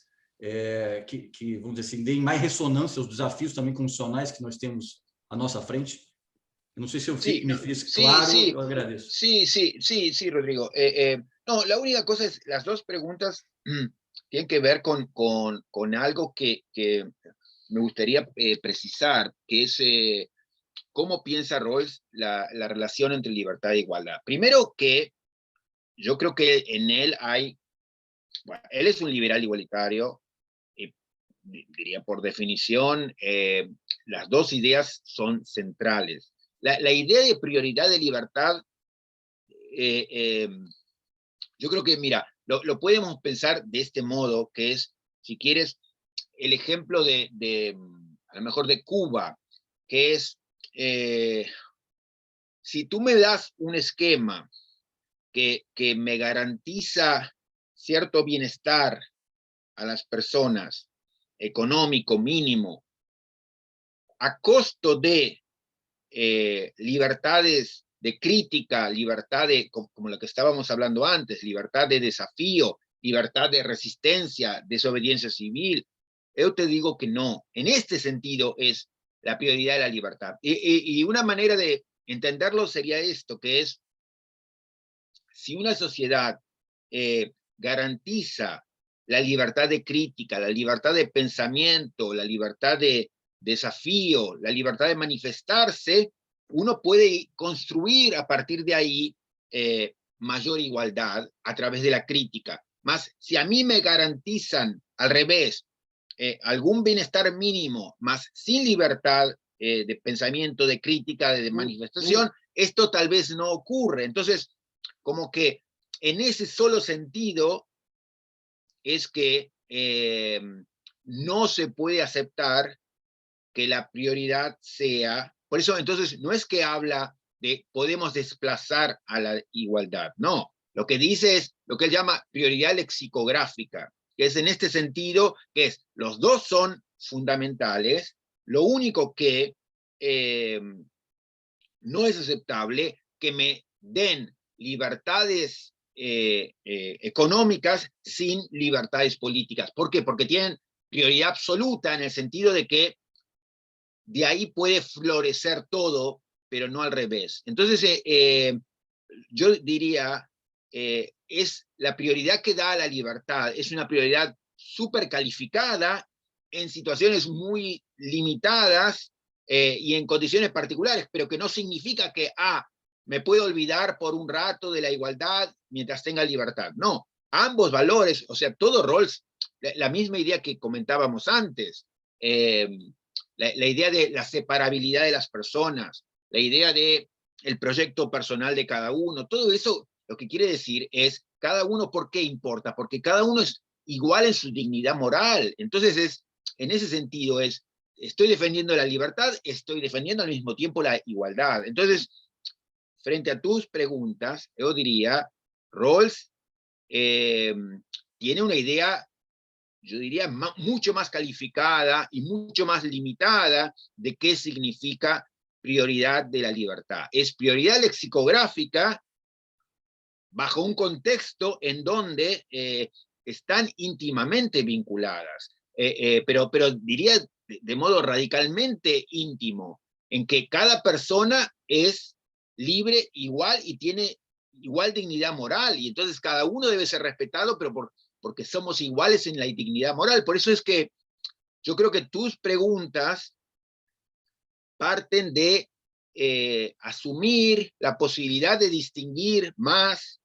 que, vamos dizer assim, deem mais ressonância aos desafios também constitucionais que nós temos à nossa frente? Eu não sei se eu me fiz claro, eu agradeço. Sí, Rodrigo. No, la única cosa es, las dos preguntas tienen que ver con algo que me gustaría precisar, que es cómo piensa Rawls la relación entre libertad e igualdad. Primero que yo creo que en él bueno, él es un liberal igualitario, diría por definición, las dos ideas son centrales. La idea de prioridad de libertad, yo creo que, mira, lo podemos pensar de este modo, que es, si quieres, el ejemplo a lo mejor de Cuba, que es, si tú me das un esquema que me garantiza cierto bienestar a las personas, económico mínimo, a costo de libertades de crítica, libertad de, como lo que estábamos hablando antes, libertad de desafío, libertad de resistencia, desobediencia civil. Yo te digo que no. En este sentido es la prioridad de la libertad. Y una manera de entenderlo sería esto, que es, si una sociedad garantiza la libertad de crítica, la libertad de pensamiento, la libertad de desafío, la libertad de manifestarse, uno puede construir a partir de ahí mayor igualdad a través de la crítica. Más, si a mí me garantizan al revés algún bienestar mínimo, más sin libertad de pensamiento, de crítica, de manifestación, esto tal vez no ocurre. Entonces, como que en ese solo sentido es que no se puede aceptar que la prioridad sea, por eso entonces no es que habla de podemos desplazar a la igualdad, no, lo que dice es lo que él llama prioridad lexicográfica, que es en este sentido, que es los dos son fundamentales, lo único que no es aceptable que me den libertades económicas sin libertades políticas. ¿Por qué? Porque tienen prioridad absoluta en el sentido de que de ahí puede florecer todo, pero no al revés. Entonces, yo diría, es la prioridad que da a la libertad, es una prioridad súper calificada en situaciones muy limitadas y en condiciones particulares, pero que no significa que, me puedo olvidar por un rato de la igualdad mientras tenga libertad. No, ambos valores, o sea, todo Rawls, la misma idea que comentábamos antes, la idea de la separabilidad de las personas, la idea de el proyecto personal de cada uno, todo eso lo que quiere decir es cada uno, ¿por qué importa? Porque cada uno es igual en su dignidad moral. Entonces, en ese sentido, estoy defendiendo la libertad, estoy defendiendo al mismo tiempo la igualdad. Entonces, frente a tus preguntas, yo diría, Rawls tiene una idea, yo diría, mucho más calificada y mucho más limitada de qué significa prioridad de la libertad. Es prioridad lexicográfica bajo un contexto en donde están íntimamente vinculadas, pero diría de modo radicalmente íntimo, en que cada persona es libre, igual, y tiene igual dignidad moral, y entonces cada uno debe ser respetado, pero porque somos iguales en la dignidad moral. Por eso es que yo creo que tus preguntas parten de asumir la posibilidad de distinguir más,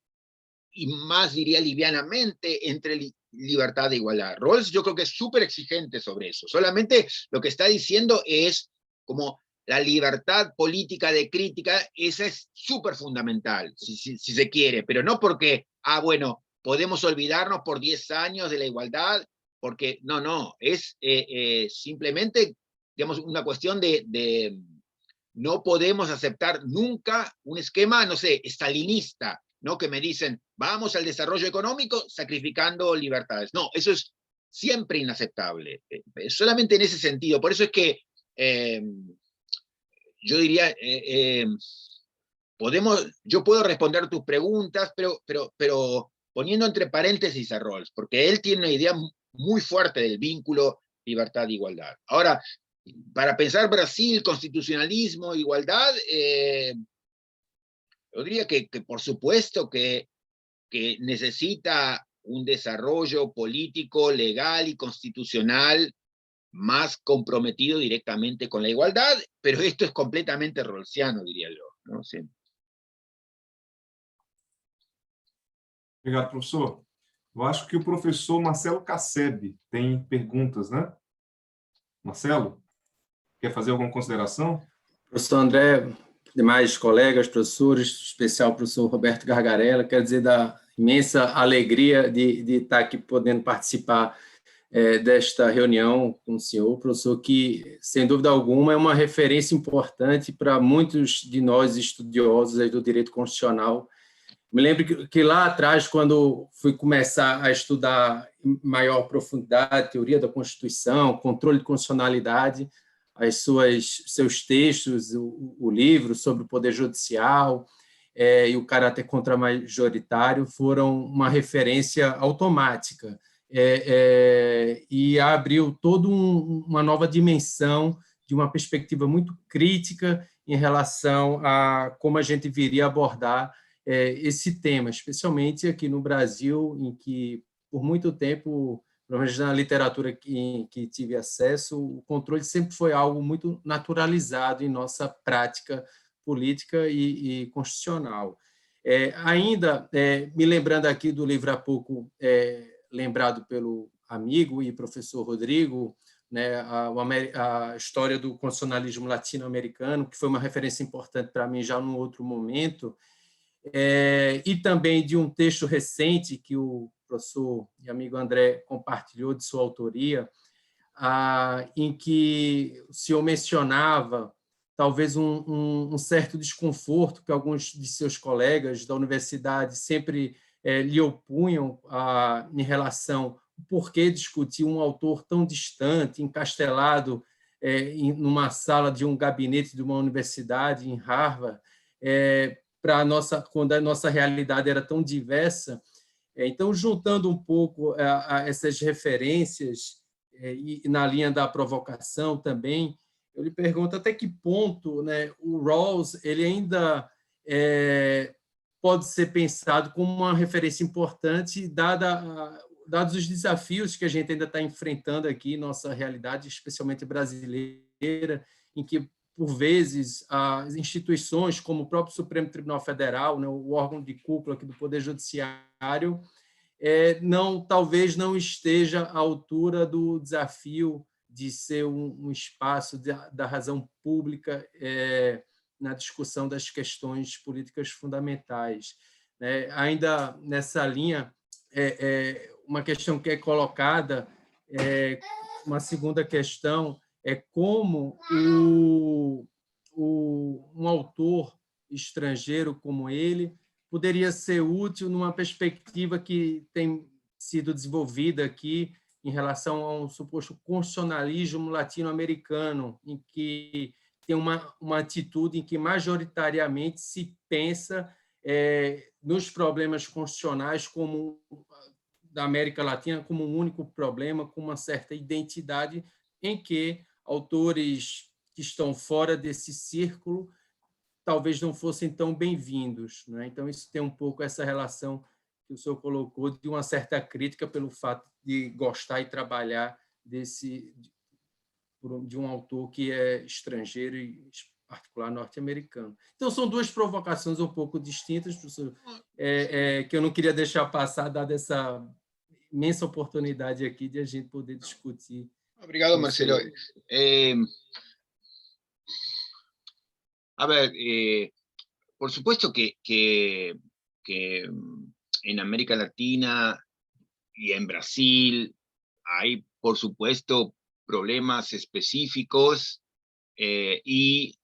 y más diría livianamente, entre libertad e igualdad. Rawls yo creo que es súper exigente sobre eso. Solamente lo que está diciendo es como la libertad política de crítica, esa es súper fundamental, si se quiere, pero no porque, bueno, podemos olvidarnos por 10 años de la igualdad, porque no, es simplemente, digamos, una cuestión de no podemos aceptar nunca un esquema, no sé, estalinista, ¿no? Que me dicen, vamos al desarrollo económico sacrificando libertades. No, eso es siempre inaceptable. Solamente en ese sentido. Por eso es que yo diría, yo puedo responder tus preguntas, pero poniendo entre paréntesis a Rawls, porque él tiene una idea muy fuerte del vínculo libertad-igualdad. Ahora, para pensar Brasil, constitucionalismo, igualdad, yo diría que por supuesto que necesita un desarrollo político, legal y constitucional más comprometido directamente con la igualdad, pero esto es completamente rawlsiano, diría yo, ¿no? Sí. Obrigado, professor. Eu acho que o professor Marcelo Casseb tem perguntas, né? Marcelo, quer fazer alguma consideração? Professor André, demais colegas, professores, em especial o professor Roberto Gargarella, quero dizer da imensa alegria de estar aqui podendo participar desta reunião com o senhor, professor, que, sem dúvida alguma, é uma referência importante para muitos de nós estudiosos aí do direito constitucional. Me lembro que lá atrás, quando fui começar a estudar em maior profundidade teoria da Constituição, controle de constitucionalidade, seus textos, o livro sobre o Poder Judicial e o caráter contramajoritário foram uma referência automática e abriu toda uma nova dimensão de uma perspectiva muito crítica em relação a como a gente viria abordar esse tema, especialmente aqui no Brasil, em que, por muito tempo, pelo menos na literatura que tive acesso, o controle sempre foi algo muito naturalizado em nossa prática política e constitucional. Ainda, me lembrando aqui do livro há pouco, lembrado pelo amigo e professor Rodrigo, né, a história do constitucionalismo latino-americano, que foi uma referência importante para mim já num outro momento, e também de um texto recente que o professor e amigo André compartilhou de sua autoria, em que o senhor mencionava talvez um certo desconforto que alguns de seus colegas da universidade sempre lhe opunham em relação ao porquê discutir um autor tão distante, encastelado numa sala de um gabinete de uma universidade em Harvard, quando a nossa realidade era tão diversa. Então, juntando um pouco essas referências e na linha da provocação também, eu lhe pergunto até que ponto, né, o Rawls ele ainda pode ser pensado como uma referência importante, dados os desafios que a gente ainda está enfrentando aqui em nossa realidade, especialmente brasileira, em que, por vezes, as instituições, como o próprio Supremo Tribunal Federal, né, o órgão de cúpula aqui do Poder Judiciário, talvez não esteja à altura do desafio de ser um espaço da razão pública na discussão das questões políticas fundamentais. Ainda nessa linha, uma questão que é colocada, uma segunda questão, é como um autor estrangeiro como ele poderia ser útil numa perspectiva que tem sido desenvolvida aqui em relação a um suposto constitucionalismo latino-americano, em que tem uma atitude em que majoritariamente se pensa nos problemas constitucionais como da América Latina como um único problema, com uma certa identidade, em que autores que estão fora desse círculo talvez não fossem tão bem-vindos, né? Então, isso tem um pouco essa relação que o senhor colocou de uma certa crítica pelo fato de gostar e trabalhar de um autor que é estrangeiro e, em particular, norte-americano. Então, são duas provocações um pouco distintas, professor, que eu não queria deixar passar, dada essa imensa oportunidade aqui de a gente poder discutir. Obrigado, Marcelo. A ver, por supuesto que en América Latina y en Brasil hay, por supuesto, problemas específicos y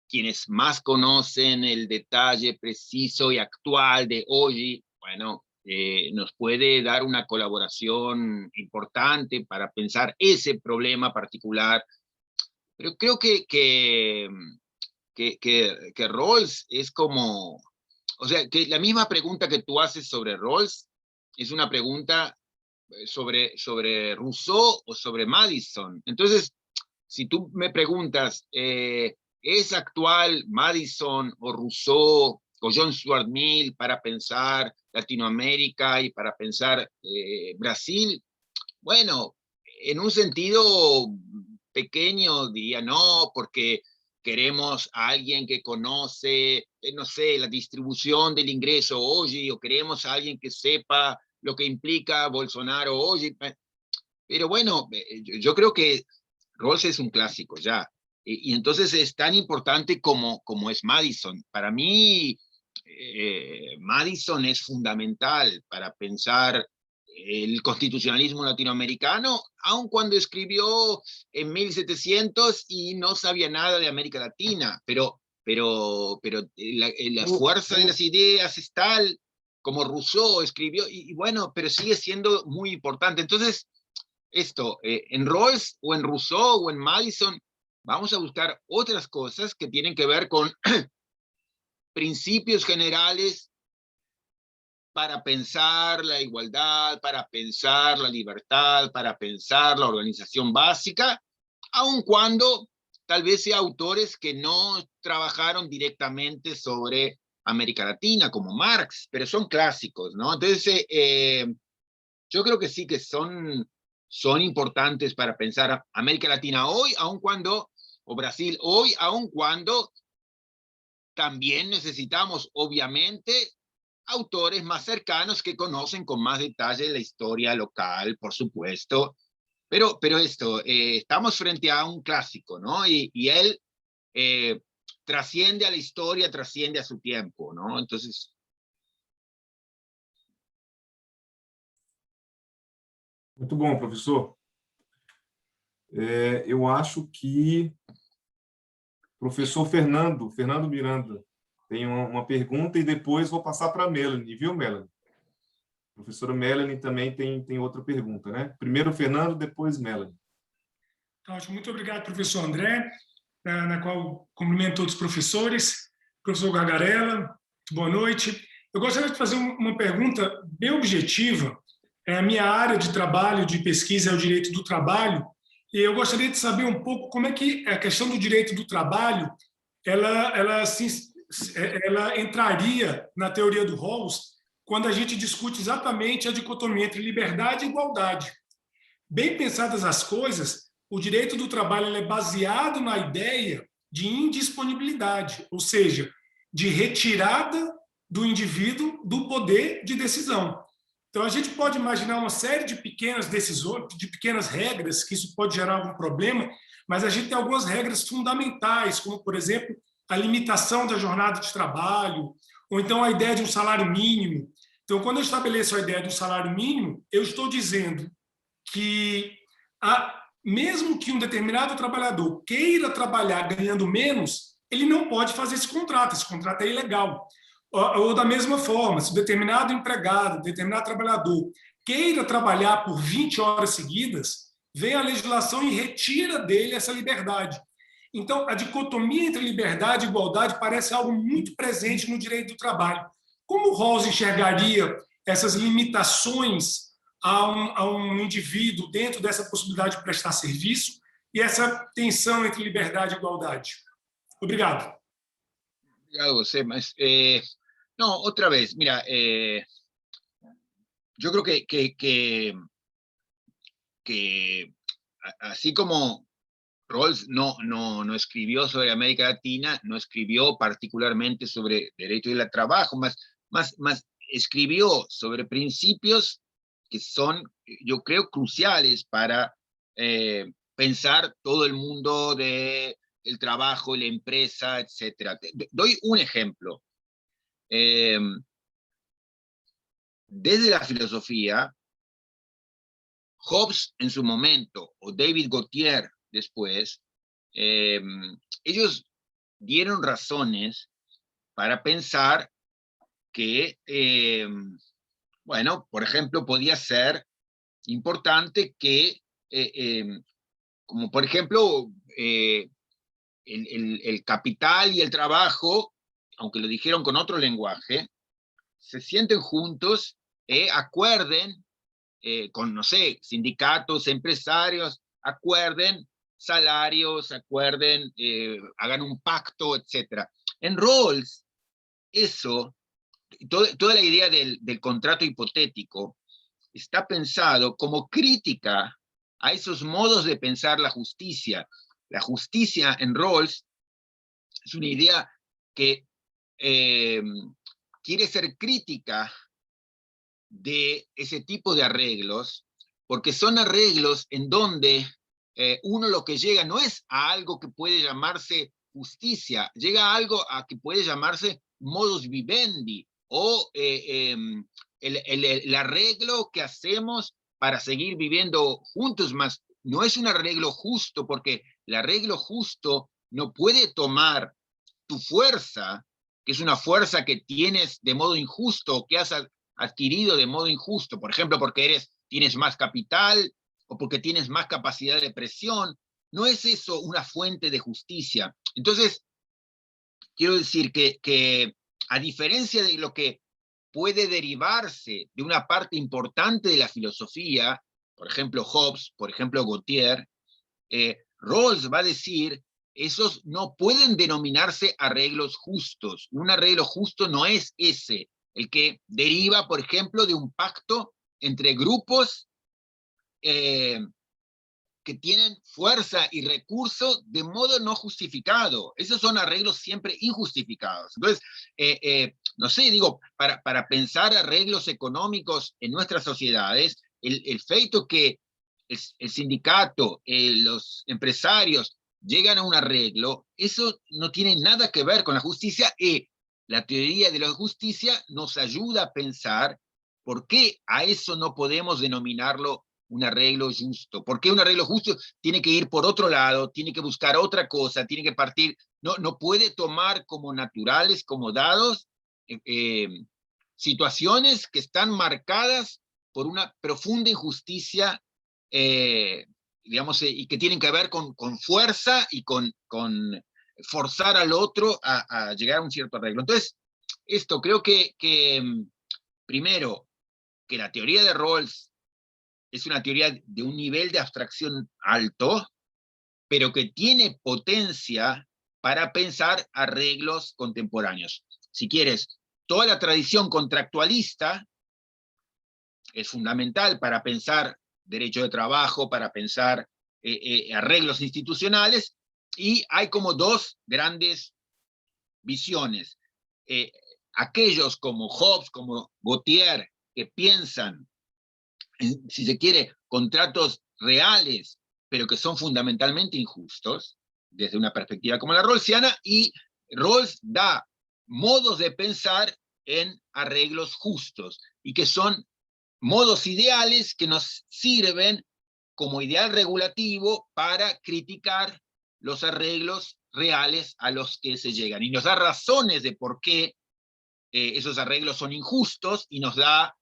quienes más conocen el detalle preciso y actual de hoy, bueno, nos puede dar una colaboración importante para pensar ese problema particular. Pero creo que Rawls es como, o sea, que la misma pregunta que tú haces sobre Rawls es una pregunta sobre Rousseau o sobre Madison. Entonces, si tú me preguntas, ¿es actual Madison o Rousseau o John Stuart Mill para pensar Latinoamérica y para pensar Brasil? Bueno, en un sentido pequeño diría no, porque queremos a alguien que conoce, no sé, la distribución del ingreso hoy, o queremos a alguien que sepa lo que implica Bolsonaro hoy. Pero bueno, yo creo que Rawls es un clásico ya, y entonces es tan importante como es Madison. Para mí, Madison es fundamental para pensar el constitucionalismo latinoamericano, aun cuando escribió en 1700 y no sabía nada de América Latina, pero la fuerza de las ideas es tal, como Rousseau escribió, y bueno, pero sigue siendo muy importante. Entonces, esto, en Rawls o en Rousseau o en Madison, vamos a buscar otras cosas que tienen que ver con principios generales para pensar la igualdad, para pensar la libertad, para pensar la organización básica, aun cuando tal vez sea autores que no trabajaron directamente sobre América Latina, como Marx, pero son clásicos, ¿no? Entonces, yo creo que sí que son importantes para pensar América Latina hoy, aun cuando, o Brasil hoy, aun cuando también necesitamos, obviamente, autores más cercanos que conocen con más detalle la historia local, por supuesto. Pero esto, estamos frente a un clásico, ¿no? Y él trasciende a la historia, trasciende a su tiempo, ¿no? Entonces... Muito bom, professor. Eu acho que o professor Fernando Miranda, tem uma pergunta e depois vou passar para a Melanie, viu, Melanie? A professora Melanie também tem outra pergunta, né? Primeiro o Fernando, depois Melanie. Ótimo, muito obrigado, professor André, na qual cumprimento todos os professores. Professor Gargarella, boa noite. Eu gostaria de fazer uma pergunta bem objetiva. A minha área de trabalho, de pesquisa, é o direito do trabalho, e eu gostaria de saber um pouco como é que a questão do direito do trabalho ela entraria na teoria do Rawls quando a gente discute exatamente a dicotomia entre liberdade e igualdade. Bem pensadas as coisas, o direito do trabalho é baseado na ideia de indisponibilidade, ou seja, de retirada do indivíduo do poder de decisão. Então, a gente pode imaginar uma série de pequenas decisões, de pequenas regras, que isso pode gerar algum problema, mas a gente tem algumas regras fundamentais, como, por exemplo, a limitação da jornada de trabalho, ou então a ideia de um salário mínimo. Então, quando eu estabeleço a ideia do salário mínimo, eu estou dizendo que, mesmo que um determinado trabalhador queira trabalhar ganhando menos, ele não pode fazer esse contrato é ilegal. Ou da mesma forma, se determinado empregado, determinado trabalhador queira trabalhar por 20 horas seguidas, vem a legislação e retira dele essa liberdade. Então, a dicotomia entre liberdade e igualdade parece algo muito presente no direito do trabalho. Como Rawls enxergaria essas limitações a um indivíduo dentro dessa possibilidade de prestar serviço e essa tensão entre liberdade e igualdade? Obrigado. Obrigado a você, mas... no, otra vez, mira, yo creo que así como Rawls no escribió sobre América Latina, no escribió particularmente sobre derecho del trabajo, más escribió sobre principios que son, yo creo, cruciales para pensar todo el mundo del trabajo, la empresa, etc. Doy un ejemplo. Desde la filosofía, Hobbes en su momento, o David Gauthier después, ellos dieron razones para pensar que, bueno, por ejemplo, podía ser importante que, como por ejemplo, el capital y el trabajo, aunque lo dijeron con otro lenguaje, se sienten juntos, acuerden, con, no sé, sindicatos, empresarios, acuerden salarios, acuerden, hagan un pacto, etc. En Rawls, eso, toda la idea del contrato hipotético está pensado como crítica a esos modos de pensar la justicia. La justicia en Rawls es una idea que quiere ser crítica de ese tipo de arreglos, porque son arreglos en donde uno lo que llega no es a algo que puede llamarse justicia, llega a algo a que puede llamarse modus vivendi, o el arreglo que hacemos para seguir viviendo juntos, más no es un arreglo justo, porque el arreglo justo no puede tomar tu fuerza, que es una fuerza que tienes de modo injusto, que has adquirido de modo injusto, por ejemplo, porque tienes más capital, o porque tienes más capacidad de presión, no es eso una fuente de justicia. Entonces, quiero decir que a diferencia de lo que puede derivarse de una parte importante de la filosofía, por ejemplo Hobbes, por ejemplo Gautier, Rawls va a decir, esos no pueden denominarse arreglos justos. Un arreglo justo no es ese, el que deriva, por ejemplo, de un pacto entre grupos que tienen fuerza y recursos de modo no justificado. Esos son arreglos siempre injustificados. Entonces, no sé, digo, para pensar arreglos económicos en nuestras sociedades, el feito que el sindicato, los empresarios llegan a un arreglo, eso no tiene nada que ver con la justicia, y la teoría de la justicia nos ayuda a pensar por qué a eso no podemos denominarlo un arreglo justo. ¿Por qué un arreglo justo tiene que ir por otro lado, tiene que buscar otra cosa, tiene que partir, no puede tomar como naturales, como dados, situaciones que están marcadas por una profunda injusticia, digamos, y que tienen que ver con fuerza y con forzar al otro a llegar a un cierto arreglo? Entonces, esto creo que primero, que la teoría de Rawls es una teoría de un nivel de abstracción alto, pero que tiene potencia para pensar arreglos contemporáneos. Si quieres, toda la tradición contractualista es fundamental para pensar derecho de trabajo, para pensar arreglos institucionales, y hay como dos grandes visiones. Aquellos como Hobbes, como Gautier, que piensan, si se quiere, contratos reales, pero que son fundamentalmente injustos, desde una perspectiva como la rawlsiana, y Rawls da modos de pensar en arreglos justos, y que son modos ideales que nos sirven como ideal regulativo para criticar los arreglos reales a los que se llegan, y nos da razones de por qué esos arreglos son injustos, y nos da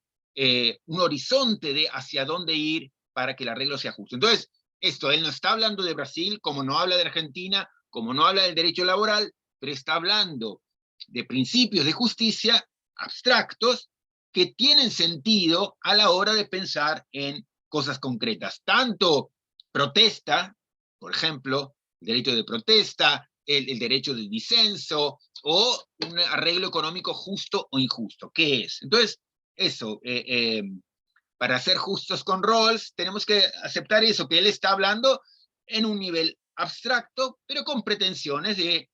un horizonte de hacia dónde ir para que el arreglo sea justo. Entonces, él no está hablando de Brasil, como no habla de Argentina, como no habla del derecho laboral, pero está hablando de principios de justicia abstractos que tienen sentido a la hora de pensar en cosas concretas. Tanto protesta, por ejemplo, el derecho de protesta, el derecho del disenso, o un arreglo económico justo o injusto. ¿Qué es? Entonces, eso, para ser justos con Rawls, tenemos que aceptar eso, que él está hablando en un nivel abstracto, pero con pretensiones de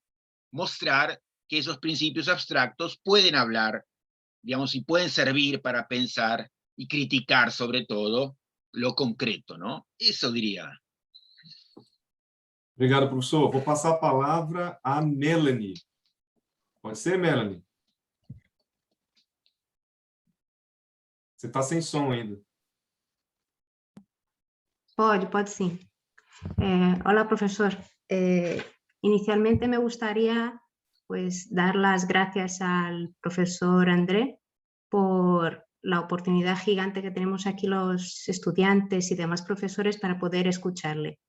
mostrar que esos principios abstractos pueden hablar, digamos, y pueden servir para pensar y criticar sobre todo lo concreto, ¿no? Eso diría. Obrigado, professor. Vou passar a palavra a Melanie. Pode ser, Melanie? Você está sem som ainda. Pode sim. Hola, profesor. Inicialmente me gustaría pues, dar las gracias al profesor André por la oportunidad gigante que tenemos aquí los estudiantes y demás profesores para poder escucharle.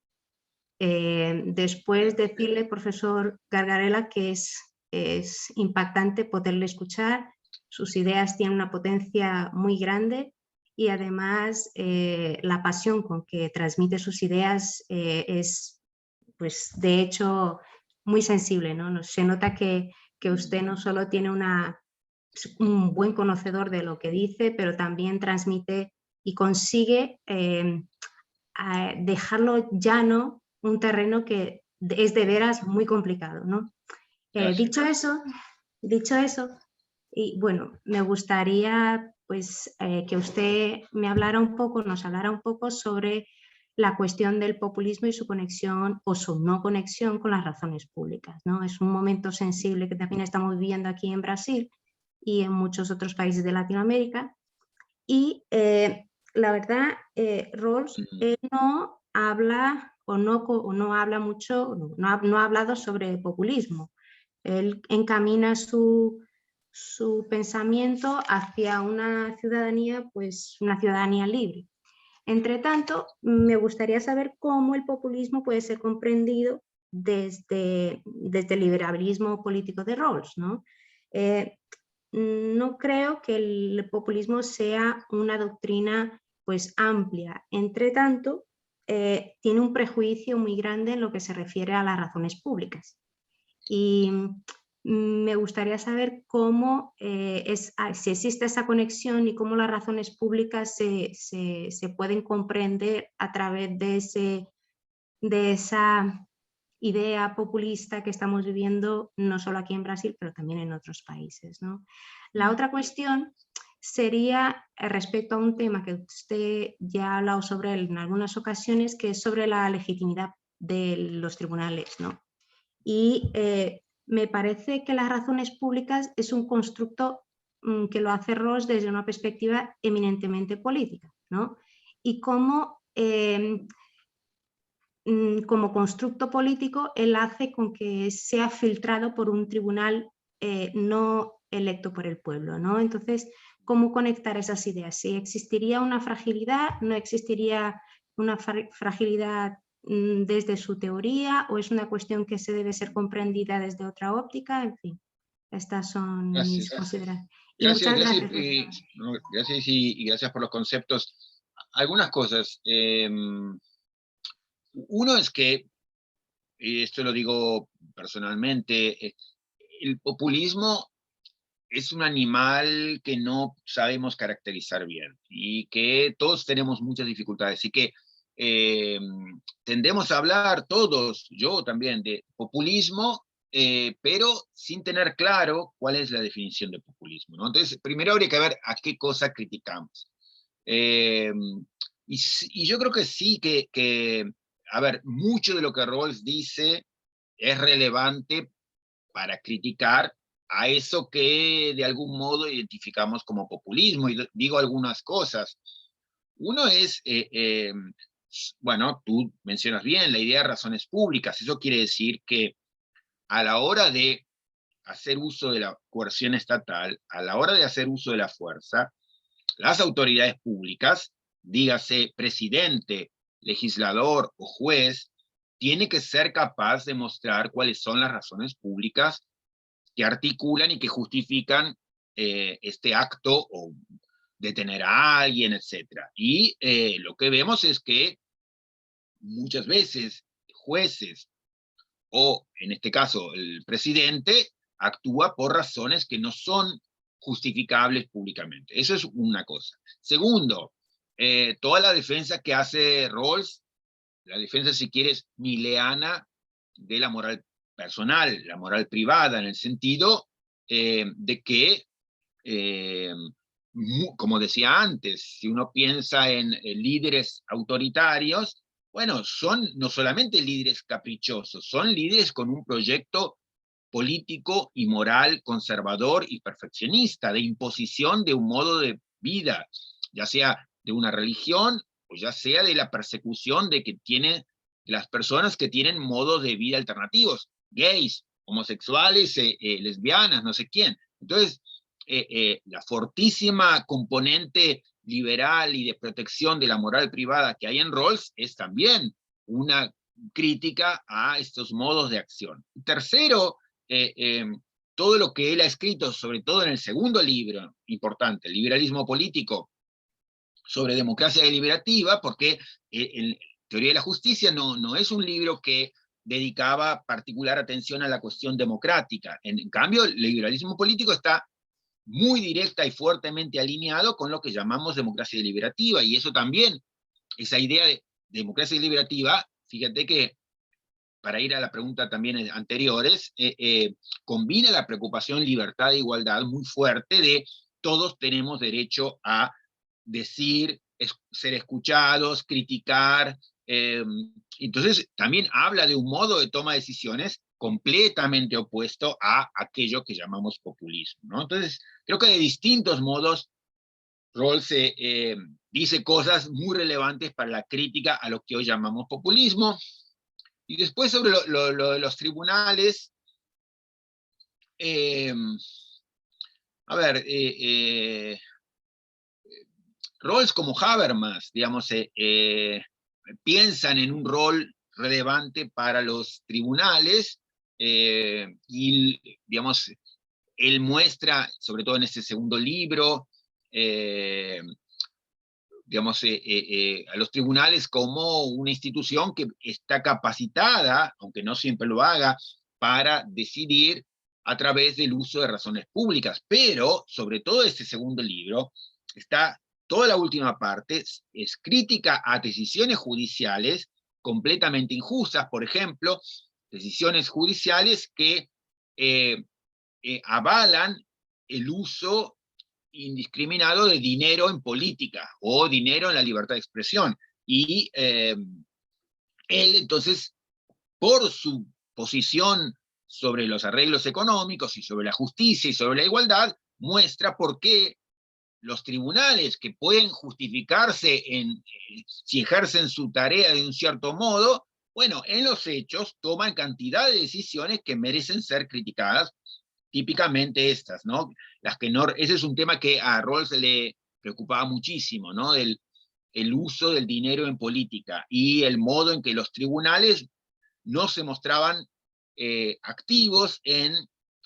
Después decirle, profesor Gargarella, que es impactante poderle escuchar. Sus ideas tienen una potencia muy grande, y además la pasión con que transmite sus ideas es, pues, de hecho, muy sensible, ¿no? Se nota que usted no solo tiene un buen conocedor de lo que dice, pero también transmite y consigue dejarlo llano, un terreno que es de veras muy complicado, ¿no? Dicho eso, y bueno, me gustaría pues, que usted nos hablara un poco sobre la cuestión del populismo y su conexión o su no conexión con las razones públicas, ¿no? Es un momento sensible que también estamos viviendo aquí en Brasil y en muchos otros países de Latinoamérica, y la verdad, Rawls no habla no habla mucho, no ha hablado sobre populismo. Él encamina su pensamiento hacia una ciudadanía, pues una ciudadanía libre. Entre tanto, me gustaría saber cómo el populismo puede ser comprendido desde el liberalismo político de Rawls, ¿no? No creo que el populismo sea una doctrina pues amplia. Entre tanto, tiene un prejuicio muy grande en lo que se refiere a las razones públicas. Y me gustaría saber cómo, si existe esa conexión y cómo las razones públicas se pueden comprender a través de esa idea populista que estamos viviendo no solo aquí en Brasil, pero también en otros países, ¿no? La otra cuestión sería respecto a un tema que usted ya ha hablado sobre él en algunas ocasiones, que es sobre la legitimidad de los tribunales, ¿no? Y me parece que las razones públicas es un constructo que lo hace Rawls desde una perspectiva eminentemente política, ¿no? Y cómo como constructo político, él hace con que sea filtrado por un tribunal no electo por el pueblo, ¿no? Entonces, ¿cómo conectar esas ideas? ¿Si existiría una fragilidad, no existiría una fragilidad desde su teoría, o es una cuestión que se debe ser comprendida desde otra óptica? En fin, estas son mis consideraciones. Gracias, Muchas gracias, gracias y gracias por los conceptos. Algunas cosas. Uno es que, y esto lo digo personalmente, el populismo es un animal que no sabemos caracterizar bien y que todos tenemos muchas dificultades. Así que tendemos a hablar todos, yo también, de populismo, pero sin tener claro cuál es la definición de populismo, ¿no? Entonces, primero habría que ver a qué cosa criticamos. Y yo creo que sí, a ver, mucho de lo que Rawls dice es relevante para criticar a eso que de algún modo identificamos como populismo, y digo algunas cosas. Uno es, bueno, tú mencionas bien la idea de razones públicas. Eso quiere decir que a la hora de hacer uso de la coerción estatal, a la hora de hacer uso de la fuerza, las autoridades públicas, dígase presidente, legislador o juez, tiene que ser capaz de mostrar cuáles son las razones públicas que articulan y que justifican este acto o detener a alguien, etc. Y lo que vemos es que muchas veces jueces o, en este caso, el presidente actúa por razones que no son justificables públicamente. Eso es una cosa. Segundo, toda la defensa que hace Rawls, la defensa, si quieres, mileana de la moral personal, la moral privada, en el sentido de que, como decía antes, si uno piensa en líderes autoritarios, bueno, son no solamente líderes caprichosos, son líderes con un proyecto político y moral conservador y perfeccionista, de imposición de un modo de vida, ya sea de una religión o ya sea de la persecución de que tienen las personas que tienen modos de vida alternativos, gays, homosexuales, lesbianas, no sé quién. Entonces, la fortísima componente liberal y de protección de la moral privada que hay en Rawls es también una crítica a estos modos de acción. Tercero, todo lo que él ha escrito, sobre todo en el segundo libro importante, el liberalismo político, sobre democracia deliberativa, porque en Teoría de la Justicia no es un libro que dedicaba particular atención a la cuestión democrática. En cambio, el liberalismo político está muy directa y fuertemente alineado con lo que llamamos democracia deliberativa, y eso también, esa idea de democracia deliberativa, fíjate que, para ir a la pregunta también anteriores, combina la preocupación libertad e igualdad muy fuerte de todos tenemos derecho a decir, ser escuchados, criticar. Entonces, también habla de un modo de toma de decisiones completamente opuesto a aquello que llamamos populismo, ¿no? Entonces, creo que de distintos modos, Rawls dice cosas muy relevantes para la crítica a lo que hoy llamamos populismo. Y después, sobre lo de los tribunales, a ver, Rawls como Habermas, digamos, piensan en un rol relevante para los tribunales, y, digamos, él muestra, sobre todo en este segundo libro, digamos, a los tribunales como una institución que está capacitada, aunque no siempre lo haga, para decidir a través del uso de razones públicas. Pero, sobre todo este segundo libro, está toda la última parte, es crítica a decisiones judiciales completamente injustas, por ejemplo, decisiones judiciales que avalan el uso indiscriminado de dinero en política o dinero en la libertad de expresión. Y él, entonces, por su posición sobre los arreglos económicos y sobre la justicia y sobre la igualdad, muestra por qué los tribunales que pueden justificarse si ejercen su tarea de un cierto modo, bueno, en los hechos toman cantidad de decisiones que merecen ser criticadas, típicamente estas, ¿no? Las que no, ese es un tema que a Rawls le preocupaba muchísimo, ¿no? El uso del dinero en política y el modo en que los tribunales no se mostraban activos en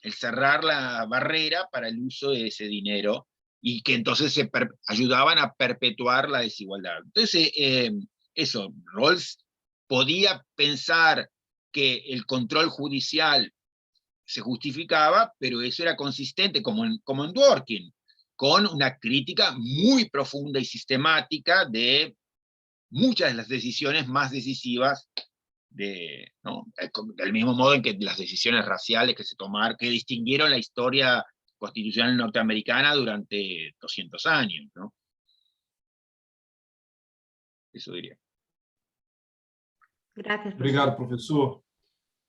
el cerrar la barrera para el uso de ese dinero, y que entonces ayudaban a perpetuar la desigualdad. Entonces, eso, Rawls podía pensar que el control judicial se justificaba, pero eso era consistente, como en Dworkin, con una crítica muy profunda y sistemática de muchas de las decisiones más decisivas, ¿no? Del mismo modo en que las decisiones raciales que se tomaron, que distinguieron la historia constitucional norteamericana durante 200 años, ¿no? Eso diria. Gracias, professor. Obrigado, professor.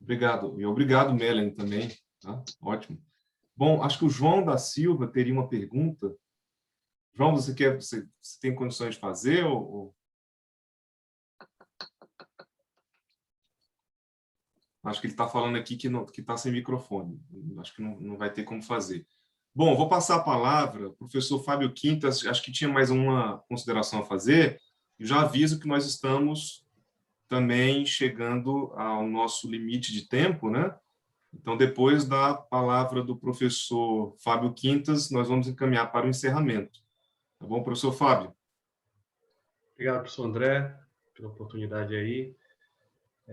Obrigado. E obrigado, Melanie, também. Tá? Ótimo. Bom, acho que o João da Silva teria uma pergunta. João, você tem condições de fazer? Acho que ele está falando aqui que está sem microfone. Acho que não vai ter como fazer. Bom, vou passar a palavra ao professor Fábio Quintas. Acho que tinha mais uma consideração a fazer. Eu já aviso que nós estamos também chegando ao nosso limite de tempo, né? Então, depois da palavra do professor Fábio Quintas, nós vamos encaminhar para o encerramento. Tá bom, professor Fábio? Obrigado, professor André, pela oportunidade aí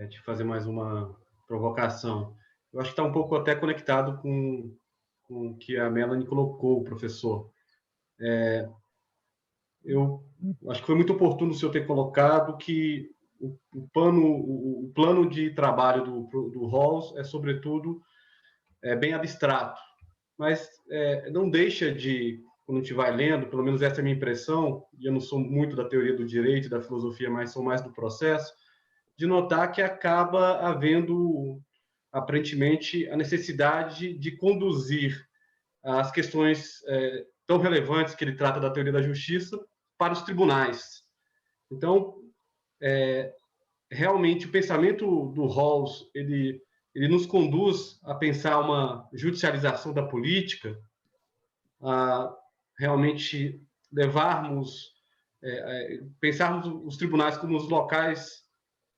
de fazer mais uma provocação. Eu acho que está um pouco até conectado com o que a Melanie colocou, professor. Eu acho que foi muito oportuno o senhor ter colocado que o plano de trabalho do Rawls é, sobretudo, bem abstrato, mas não deixa de, quando a gente vai lendo, pelo menos essa é a minha impressão, e eu não sou muito da teoria do direito e da filosofia, mas sou mais do processo, de notar que acaba havendo, aparentemente, a necessidade de conduzir as questões tão relevantes que ele trata da teoria da justiça para os tribunais. Então, realmente, o pensamento do Rawls, ele nos conduz a pensar uma judicialização da política, a realmente pensarmos os tribunais como os locais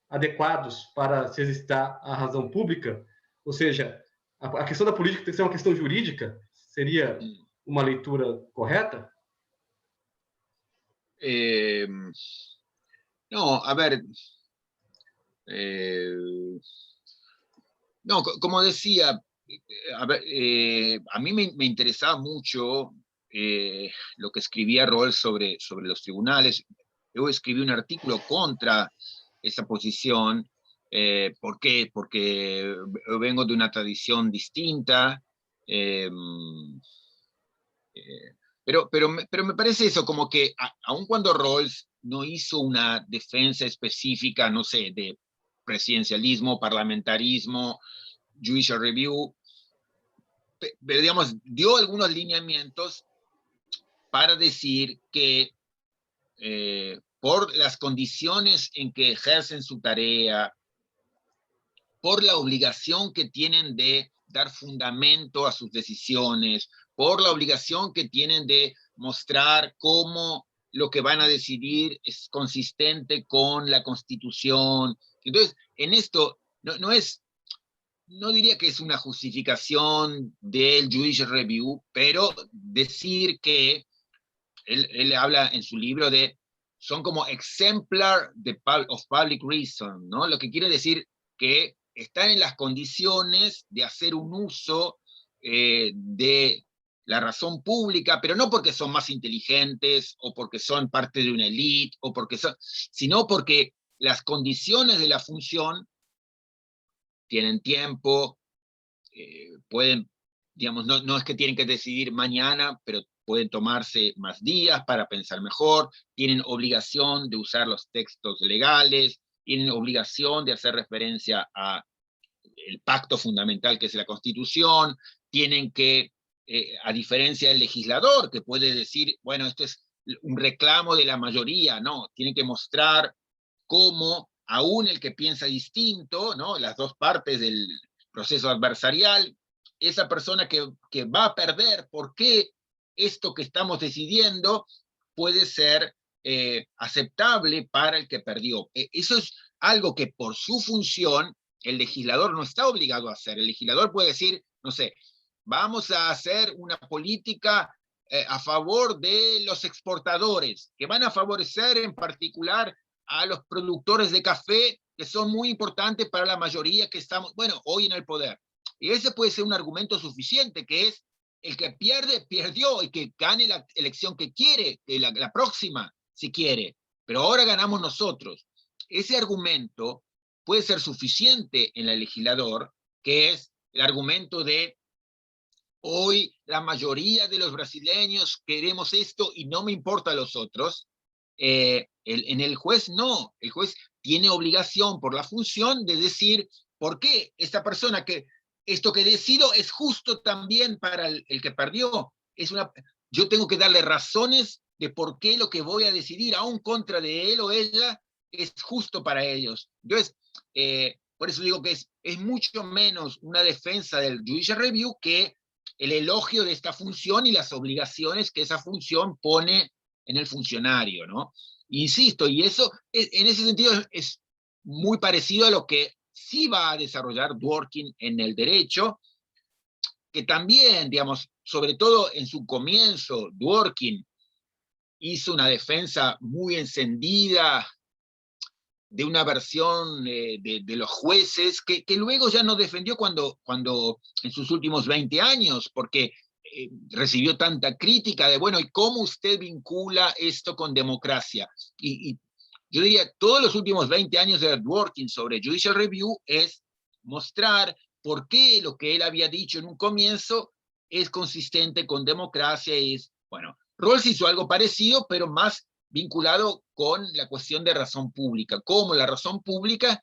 adequados para se exercitar a razão pública, ou seja, a questão da política tem que ser uma questão jurídica, seria uma leitura correta? No, a ver, no, como decía, a mí me interesaba mucho lo que escribía Rawls sobre los tribunales. Yo escribí un artículo contra esa posición. ¿Por qué? Porque vengo de una tradición distinta, pero me parece eso, como que aun cuando Rawls no hizo una defensa específica, no sé, de presidencialismo, parlamentarismo, judicial review, pero digamos, dio algunos lineamientos para decir que por las condiciones en que ejercen su tarea, por la obligación que tienen de dar fundamento a sus decisiones, por la obligación que tienen de mostrar cómo lo que van a decidir es consistente con la Constitución. Entonces, en esto no diría que es una justificación del Judicial Review, pero decir que él habla en su libro de, son como exemplar of public reason, ¿no? Lo que quiere decir que están en las condiciones de hacer un uso de la razón pública, pero no porque son más inteligentes, o porque son parte de una élite, sino porque las condiciones de la función tienen tiempo, pueden, digamos, no es que tienen que decidir mañana, pero pueden tomarse más días para pensar mejor, tienen obligación de usar los textos legales, tienen obligación de hacer referencia a el pacto fundamental que es la Constitución, tienen que, a diferencia del legislador, que puede decir, bueno, esto es un reclamo de la mayoría, no, tienen que mostrar cómo aún el que piensa distinto, ¿no? Las dos partes del proceso adversarial, esa persona que va a perder, ¿por qué esto que estamos decidiendo puede ser aceptable para el que perdió? Eso es algo que por su función el legislador no está obligado a hacer. El legislador puede decir, no sé, vamos a hacer una política a favor de los exportadores, que van a favorecer en particular a los productores de café, que son muy importantes para la mayoría que estamos, bueno, hoy en el poder. Y ese puede ser un argumento suficiente, que es el que pierde, perdió, y que gane la elección que quiere, la próxima, si quiere. Pero ahora ganamos nosotros. Ese argumento puede ser suficiente en el legislador, que es el argumento de hoy la mayoría de los brasileños queremos esto y no me importa a los otros. En el juez no, el juez tiene obligación por la función de decir por qué esta persona que esto que decido es justo también para el que perdió. Yo tengo que darle razones de por qué lo que voy a decidir, aún contra de él o ella, es justo para ellos. Entonces, por eso digo que es mucho menos una defensa del Judicial Review que el elogio de esta función y las obligaciones que esa función pone en el funcionario, ¿no? Insisto, y eso, en ese sentido, es muy parecido a lo que sí va a desarrollar Dworkin en el derecho, que también, digamos, sobre todo en su comienzo, Dworkin hizo una defensa muy encendida de una versión de los jueces, que luego ya no defendió cuando en sus últimos 20 años, porque recibió tanta crítica de, bueno, ¿y cómo usted vincula esto con democracia? Y yo diría, todos los últimos 20 años de Dworkin sobre Judicial Review es mostrar por qué lo que él había dicho en un comienzo es consistente con democracia. Bueno, Rawls hizo algo parecido, pero más vinculado con la cuestión de razón pública, cómo la razón pública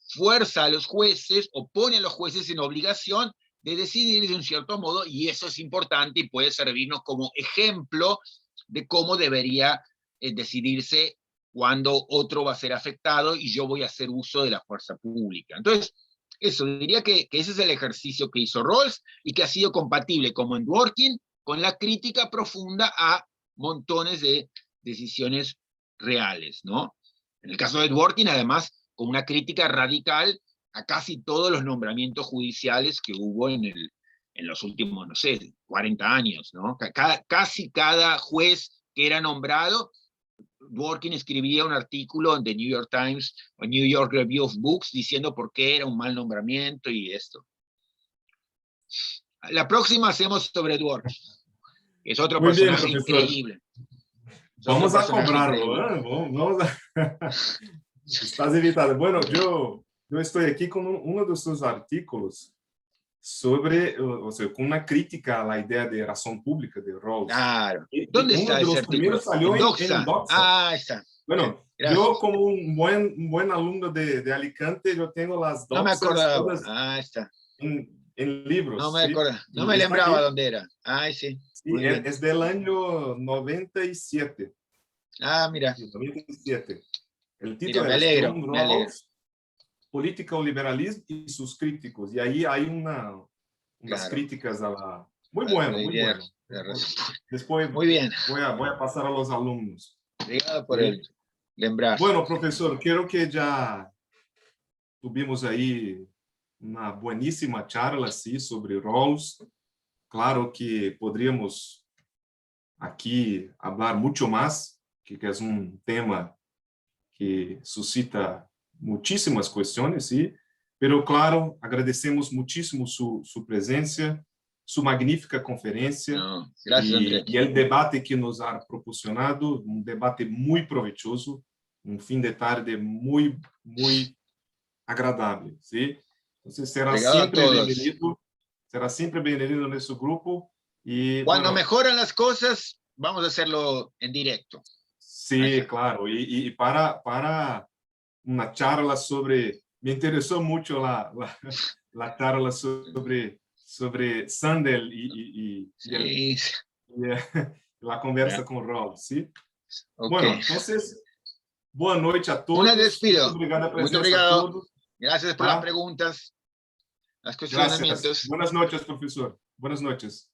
fuerza a los jueces o pone a los jueces en obligación de decidir de un cierto modo, y eso es importante y puede servirnos como ejemplo de cómo debería decidirse cuando otro va a ser afectado y yo voy a hacer uso de la fuerza pública. Entonces, eso, diría que ese es el ejercicio que hizo Rawls y que ha sido compatible, como en Dworkin, con la crítica profunda a montones de decisiones reales, ¿no? En el caso de Dworkin, además, con una crítica radical a casi todos los nombramientos judiciales que hubo en los últimos, no sé, 40 años, ¿no? Casi cada juez que era nombrado, Dworkin escribía un artículo en The New York Times o New York Review of Books diciendo por qué era un mal nombramiento y esto. La próxima hacemos sobre Dworkin, que es otro Muy bien, personaje profesor. increíble. Vamos a cobrarlo, ¿eh? Vamos a... Estás invitado. Bueno, yo estoy aquí con uno de sus artículos sobre, o sea, con una crítica a la idea de razón pública de Rawls. Claro. ¿Dónde Uno está de ese los artículo? primeros salió en Doxa. Doxa. Ah, está. Bueno, Bien, yo como un buen alumno de Alicante, yo tengo las no me Doxas acordaba. todas Ah, está. en libros. No me ¿sí? acordaba. No Y me está lembraba aquí. dónde era. Ah, sí. Sí, Muy bien. es del año 97. Ah, mira. 97. El Mira, título me es alegro. John Me alegro. Rawls, Política o Liberalismo y sus críticos. Y ahí hay unas Claro. críticas a la... Muy A la bueno, muy idea bueno. de razón. Después Muy bien. voy a pasar a los alumnos. Obrigado por el lembrar. Bueno, profesor, creo que ya tuvimos ahí una buenísima charla sí, sobre roles. Claro que podríamos aquí hablar mucho más, que es un tema que suscita muchísimas cuestiones, ¿sí? Pero claro, agradecemos muchísimo su presencia, su magnífica conferencia No, gracias, Andrés. y el debate que nos ha proporcionado, un debate muy provechoso, un fin de tarde muy, muy agradable, ¿sí? Entonces será siempre bienvenido en nuestro grupo. Y, Cuando bueno, mejoran las cosas, vamos a hacerlo en directo. sí, claro. Y para una charla sobre... Me interesó mucho la charla sobre Sandel y Sí. la conversa con Raul, ¿sí? Ok. Bueno, entonces, boa noite a todos. Una despido. Muito obrigado a Muito presença obrigado. a todos. Gracias por Ah. las preguntas, los Gracias. cuestionamientos. Buenas noches, profesor. Buenas noches.